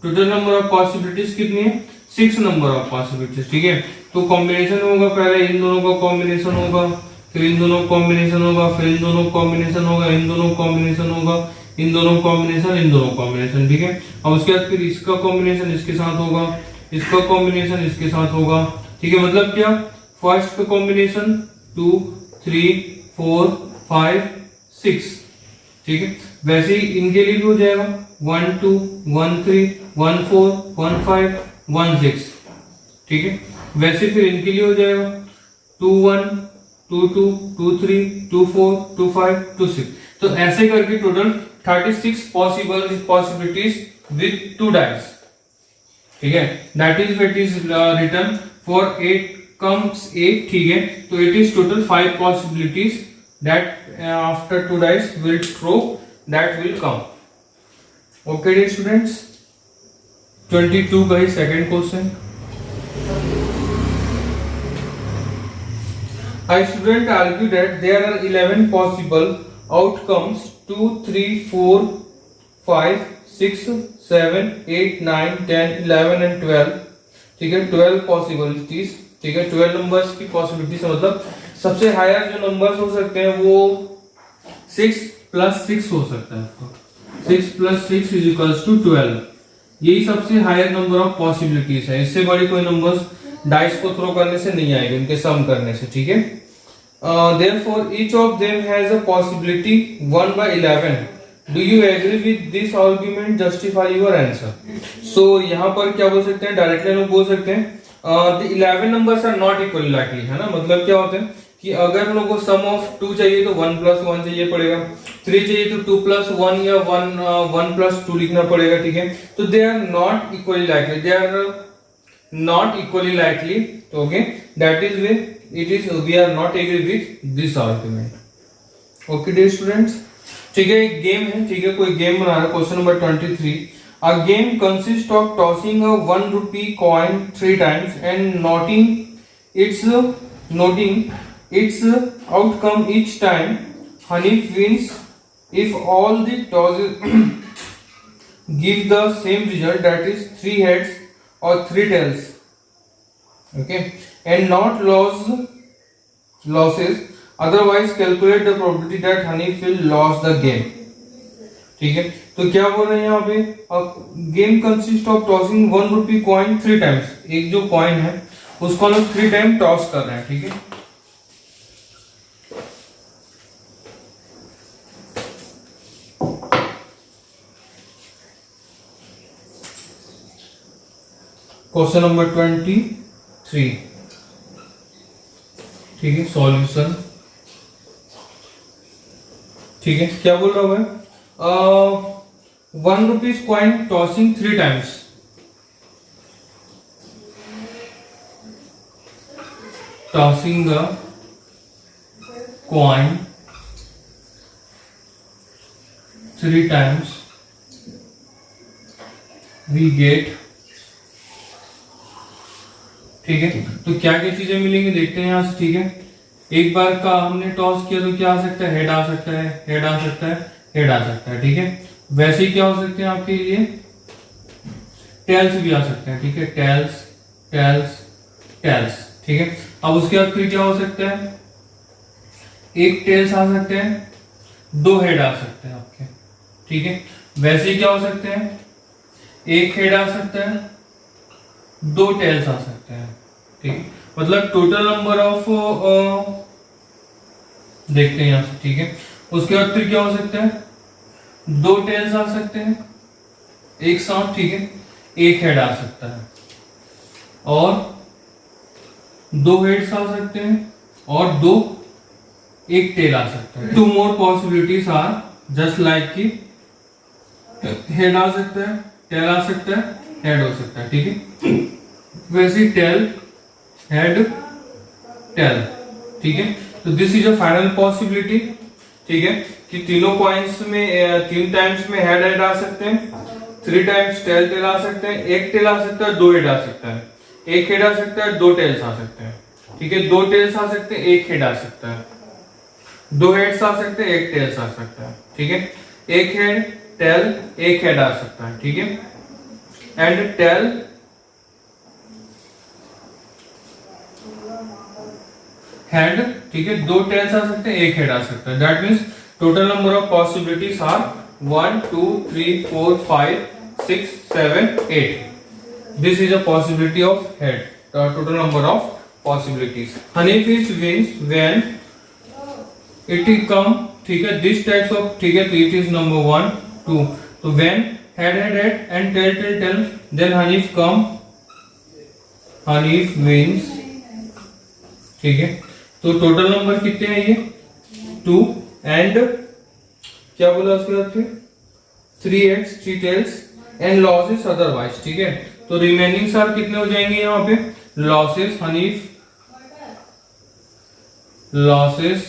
टोटल नंबर ऑफ पॉसिबिलिटीज कितनी है, 6 नंबर ऑफ पॉसिबिलिटीज, ठीक है। तो कॉम्बिनेशन होगा, पहले इन दोनों का कॉम्बिनेशन होगा, फिर इन दोनों कॉम्बिनेशन होगा, फिर इन दोनों कॉम्बिनेशन होगा, इन दोनों कॉम्बिनेशन होगा, इन दोनों कॉम्बिनेशन, इन दोनों कॉम्बिनेशन, ठीक है। और उसके बाद फिर इसका कॉम्बिनेशन इसके साथ होगा, इसका कॉम्बिनेशन इसके साथ होगा, ठीक है। मतलब क्या, फर्स्ट का कॉम्बिनेशन 2 3 4 5 6, ठीक है। वैसे ही इनके लिए भी हो जाएगा 1 2 1 3 1 4 1 5 1 6, ठीक है। वैसे फिर इनके लिए हो जाएगा 2 1 2 2 2 3 2 4 2 5 2 6। तो ऐसे करके टोटल 36 पॉसिबिलिटीज विद 2 डाइस, ठीक है। That is what is written for 8 comes 8, ठीक है। तो it is total 5 possibilities that after 2 dice will throw that will come, okay dear students. 22 का ही second question, a student argued that there are 11 possible outcomes 2 3 4 5 6 7 8 9 10 11 and 12, ठीक है। 12 possibilities, ठीक है। 12 numbers की पॉसिबिलिटीज मतलब सबसे हायर जो नंबर्स हो सकते हैं वो 6 + 6 हो सकता है, 6 + 6 = 12, यही सबसे हायर नंबर ऑफ पॉसिबिलिटीज है। इससे बड़ी कोई नंबर्स डाइस को थ्रो करने से नहीं आएगी, उनके सम करने से, ठीक है। Therefore each of them has a possibility 1/11. Do you agree with this argument? Justify your answer. So यहाँ पर क्या बोल सकते हैं, डायरेक्टली हम बोल सकते हैं the 11 numbers are not equally likely, है ना। मतलब क्या होता है कि अगर हम लोग को sum of 2 चाहिए तो 1 + 1 चाहिए पड़ेगा, 3 चाहिए तो 2 + 1 या 1 + 2 लिखना पड़ेगा, ठीक है। तो they are not equally likely, they are not equally likely, okay, that is way it is we are not agree with this argument, okay dear students, ठीक है। एक गेम है, ठीक है, कोई गेम बना रहा है। Question number 23, a game consists of tossing a 1 rupee coin 3 times and noting its outcome each time. Hanif wins if all the tosses give the same result, that is 3 heads or 3 tails, okay, and not losses. Otherwise calculate the probability that Hanif will lose the game, ठीक है। तो क्या बोल रहे हैं यहाँ पे, game consist of tossing 1 rupee coin 3 times, एक जो कॉइन है उसको हम लोग 3 टाइम टॉस कर रहे हैं, ठीक है। क्वेश्चन नंबर 23, ठीक है, सॉल्यूशन, ठीक है। क्या बोल रहा हूं, 1 rupee coin tossing 3 times, tossing the coin 3 times, we get ठीक है। तो क्या क्या चीजें मिलेंगी देखते हैं यहाँ से, ठीक है। एक बार का हमने टॉस किया तो क्या आ सकता है, हेड आ सकता है, हेड आ सकता है, हेड आ सकता है, ठीक है। वैसे ही क्या हो सकते हैं आपके लिए, टेल्स भी आ सकते हैं, ठीक है, टेल्स टेल्स टेल्स, ठीक है। अब उसके बाद फिर क्या हो सकता है, एक टेल्स आ सकते हैं, दो हेड आ सकते हैं आपके, ठीक है। वैसे ही क्या हो सकते हैं, एक हेड आ सकता है, दो टेल्स आ सकते हैं, ठीक है। मतलब टोटल नंबर ऑफ देखते हैं यहां से, ठीक है। उसके बाद फिर क्या हो सकता है, दो टेल्स आ सकते हैं एक साथ, ठीक है, एक हेड आ सकता है, और दो हेड्स आ सकते हैं, और दो एक टेल आ सकता है। Two more possibilities are just like कि हेड आ सकता है, टेल आ सकता है, हेड हो सकता है, ठीक है। वैसे टेल हेड टेल, ठीक है। तो this is a final possibility, ठीक है, कि तीनों पॉइंट्स में 3 टाइम्स में हेड हेड आ सकते हैं, 3 टाइम्स टेल टेल आ सकते हैं, एक टेल आ सकता है, दो हेड आ सकता है, एक हेड आ सकता है, दो टेल्स आ सकते हैं, ठीक है, दो टेल्स आ सकते हैं, एक हेड आ सकता है, दो हेड्स आ सकते हैं, एक टेल्स आ सकता है, ठीक है, एक हेड टेल एक हेड आ सकता है, ठीक है। एंड टेल हेड, ठीक है, दो टेल्स आ सकते हैं, एक हेड आ सकता है। That means total number of possibilities are 1 2 3 4 5 6 7 8। This is a possibility of head, total number of possibilities. हनीफिश wins when it is come, ठीक है, दिस टाइप्स ऑफ, ठीक है, तो इट इज नंबर 1 2। तो when head head head and tail tail tail, then Hanif come, Hanif wins, ठीक है। तो टोटल नंबर कितने हैं ये 2, एंड क्या बोला उसके बाद फिर 3 heads 3 tails and losses otherwise, ठीक है। तो रिमेनिंग सार कितने हो जाएंगे यहाँ पे, लॉसेस हनीफ लॉसेस,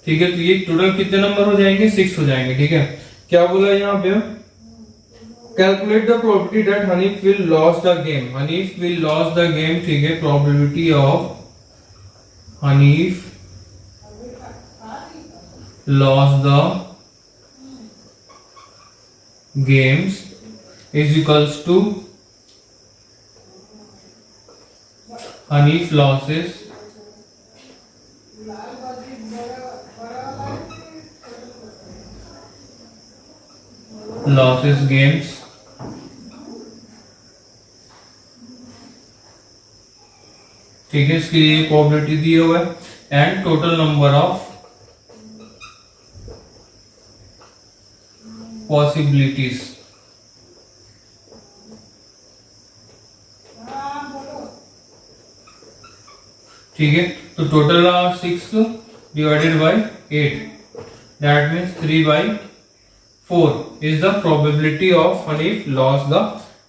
ठीक है। तो ये टोटल कितने नंबर हो जाएंगे, 6 हो जाएंगे, ठीक है। क्या बोला यहाँ पे, calculate the probability that Hanif will loss the game, Hanif will loss the game, ठीक है, probability of Hanif lost the games is equals to Hanif losses games, ठीक है, इसकी प्रोबेबिलिटी दी हुआ है, and total number of possibilities, ठीक है। तो total 6 divided by 8, that means 3/4 is the probability of Hanif loss the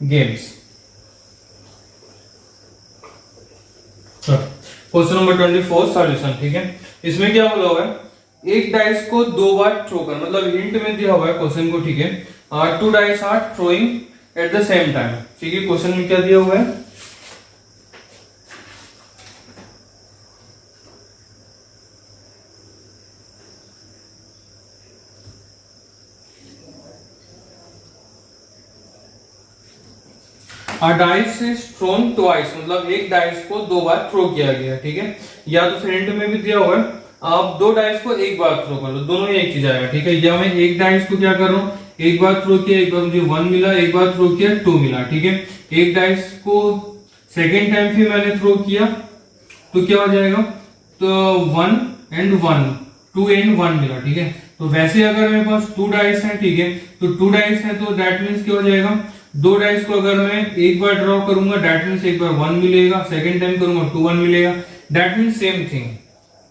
games. Question number 24 solution, ठीक है। इसमें क्या बोला हुआ है, एक डाइस को 2 बार थ्रो कर, मतलब हिंट में दिया हुआ है क्वेश्चन को, ठीक है, 2 dice are throwing at the same time, ठीक है। क्वेश्चन में क्या दिया हुआ है, A dice is thrown twice, मतलब एक डाइस को 2 बार थ्रो किया गया, ठीक है। या तो फिर हिंट में भी दिया हुआ है, आप 2 डाइस को एक बार थ्रो कर लो, दोनों ही एक चीज आएगा, ठीक है। या मैं एक डाइस को क्या कर रहा हूँ, एक बार थ्रो किया, एक बार मुझे 1 मिला, एक बार थ्रो किया 2 मिला, ठीक है। एक डाइस को सेकेंड टाइम फिर मैंने थ्रो किया तो क्या हो जाएगा, तो 1 and 1 2 and 1 मिला, ठीक है। तो वैसे अगर मेरे पास 2 डाइस है, ठीक है, तो 2 डाइस है तो दैट मीन्स क्या हो जाएगा, 2 डाइस को अगर मैं एक बार ड्रॉ करूंगा दैट मीन्स एक बार 1 मिलेगा, सेकेंड टाइम करूंगा 2 1 मिलेगा, दैट मीन्स सेम थिंग,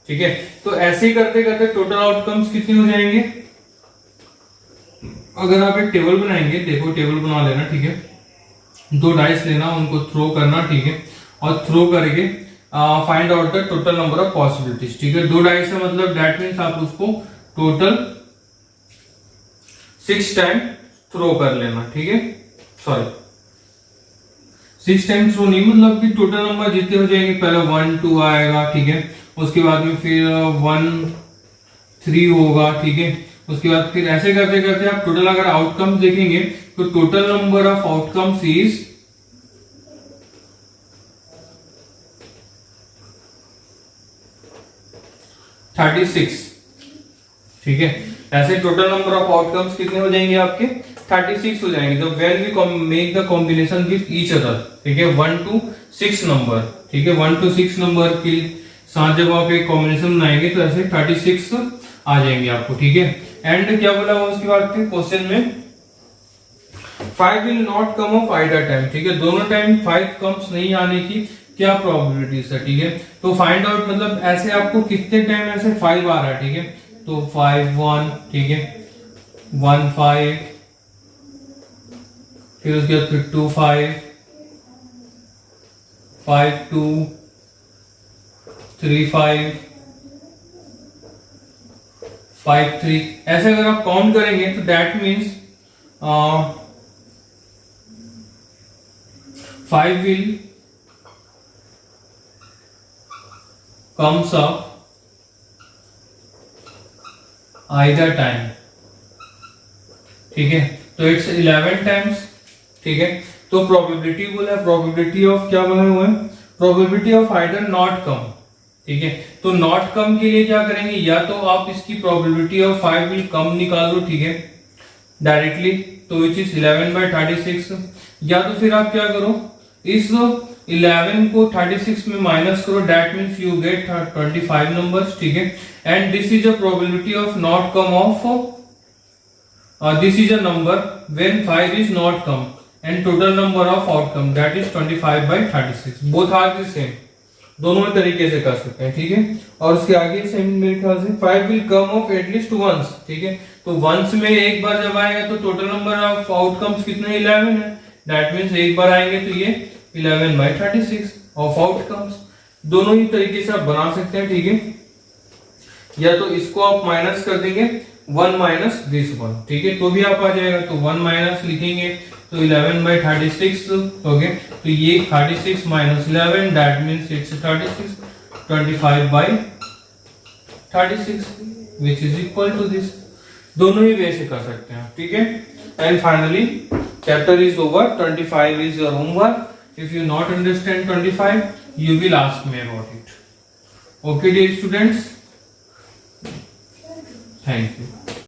ठीक है। तो ऐसे ही करते करते टोटल आउटकम्स कितने हो जाएंगे, अगर आप एक टेबल बनाएंगे, देखो टेबल बना लेना, ठीक है। 2 डाइस लेना, उनको थ्रो करना, ठीक है, और थ्रो करके find out the total number of possibilities, ठीक है। 2 डाइस है मतलब दैट मीन्स आप उसको टोटल 6 टाइम थ्रो कर लेना, ठीक है, सॉरी 6 टाइम्स रो नहीं, मतलब कि टोटल नंबर जितने हो जाएंगे, पहले 1 2 आएगा, ठीक है, उसके बाद में फिर 1 3 होगा, ठीक है, उसके बाद फिर ऐसे करते करते आप टोटल अगर आउटकम्स देखेंगे तो total number of outcomes is 36, ठीक है। ऐसे टोटल नंबर ऑफ आउटकम्स कितने हो जाएंगे आपके 36 हो जाएंगे। तो when we make the combination with each other, ठीक है, 1 to 6 नंबर, ठीक है, 1 to 6 नंबर के साथ जब आप एक कॉम्बिनेशन बनाएंगे तो ऐसे 36 आ जाएंगे आपको, ठीक है। एंड क्या बोला हुआ उसके बाद फिर क्वेश्चन में 5 will not come of either time, ठीक है, दोनों टाइम 5 कम्स नहीं आने की क्या प्रोबेबिलिटीज है, ठीक है। तो फाइंड आउट मतलब ऐसे आपको कितने टाइम ऐसे 5 आ रहा है, ठीक है, तो 5 1, ठीक है, 1 5, फिर उसके बाद फिर 2 5, 5 2, 3 5, 5 3, ऐसे अगर आप काउंट करेंगे तो that means 5 will comes up either time, ठीक है, तो इट्स 11 टाइम्स, ठीक है। तो प्रोबेबिलिटी बोला है, प्रोबेबिलिटी ऑफ क्या बोला हुआ है, probability of either not come, ठीक है। तो नॉट कम के लिए क्या करेंगे, या तो आप इसकी प्रोबेबिलिटी ऑफ 5 विल कम निकाल लो, ठीक है, डायरेक्टली, तो विच इज 11/36, या तो फिर आप क्या करो, इस 11 को 36 में माइनस करो, that means you get 25 numbers, ठीक है। And this is a probability of not come of this is a number when 5 is not come and total number of outcome that is 25/36, both are the same, दोनों तरीके से कर सकते हैं, ठीक है। और उसके आगे सेम मेरे ख्याल से 5 will come of at least once, ठीक है, तो वंस में एक बार जब आएगा तो टोटल नंबर ऑफ आउटकम्स कितने 11 है, दैट मीन्स एक बार आएंगे तो ये 11/36 ऑफ आउटकम्स। दोनों ही तरीके से आप बना सकते हैं, ठीक है, या तो इसको आप माइनस कर देंगे 1 माइनस दिस 1, ठीक है, तो भी आप आ जाएगा, तो 1 माइनस लिखेंगे तो 11/36 हो गए, तो ये 36 minus 11 that means it's 36, 25/36 which is equal to this. दोनों ही वे से कर सकते हैं, ठीक है। And finally chapter is over, 25 is your homework. If you not understand 25, you will ask me about it. Okay, dear students. Thank you.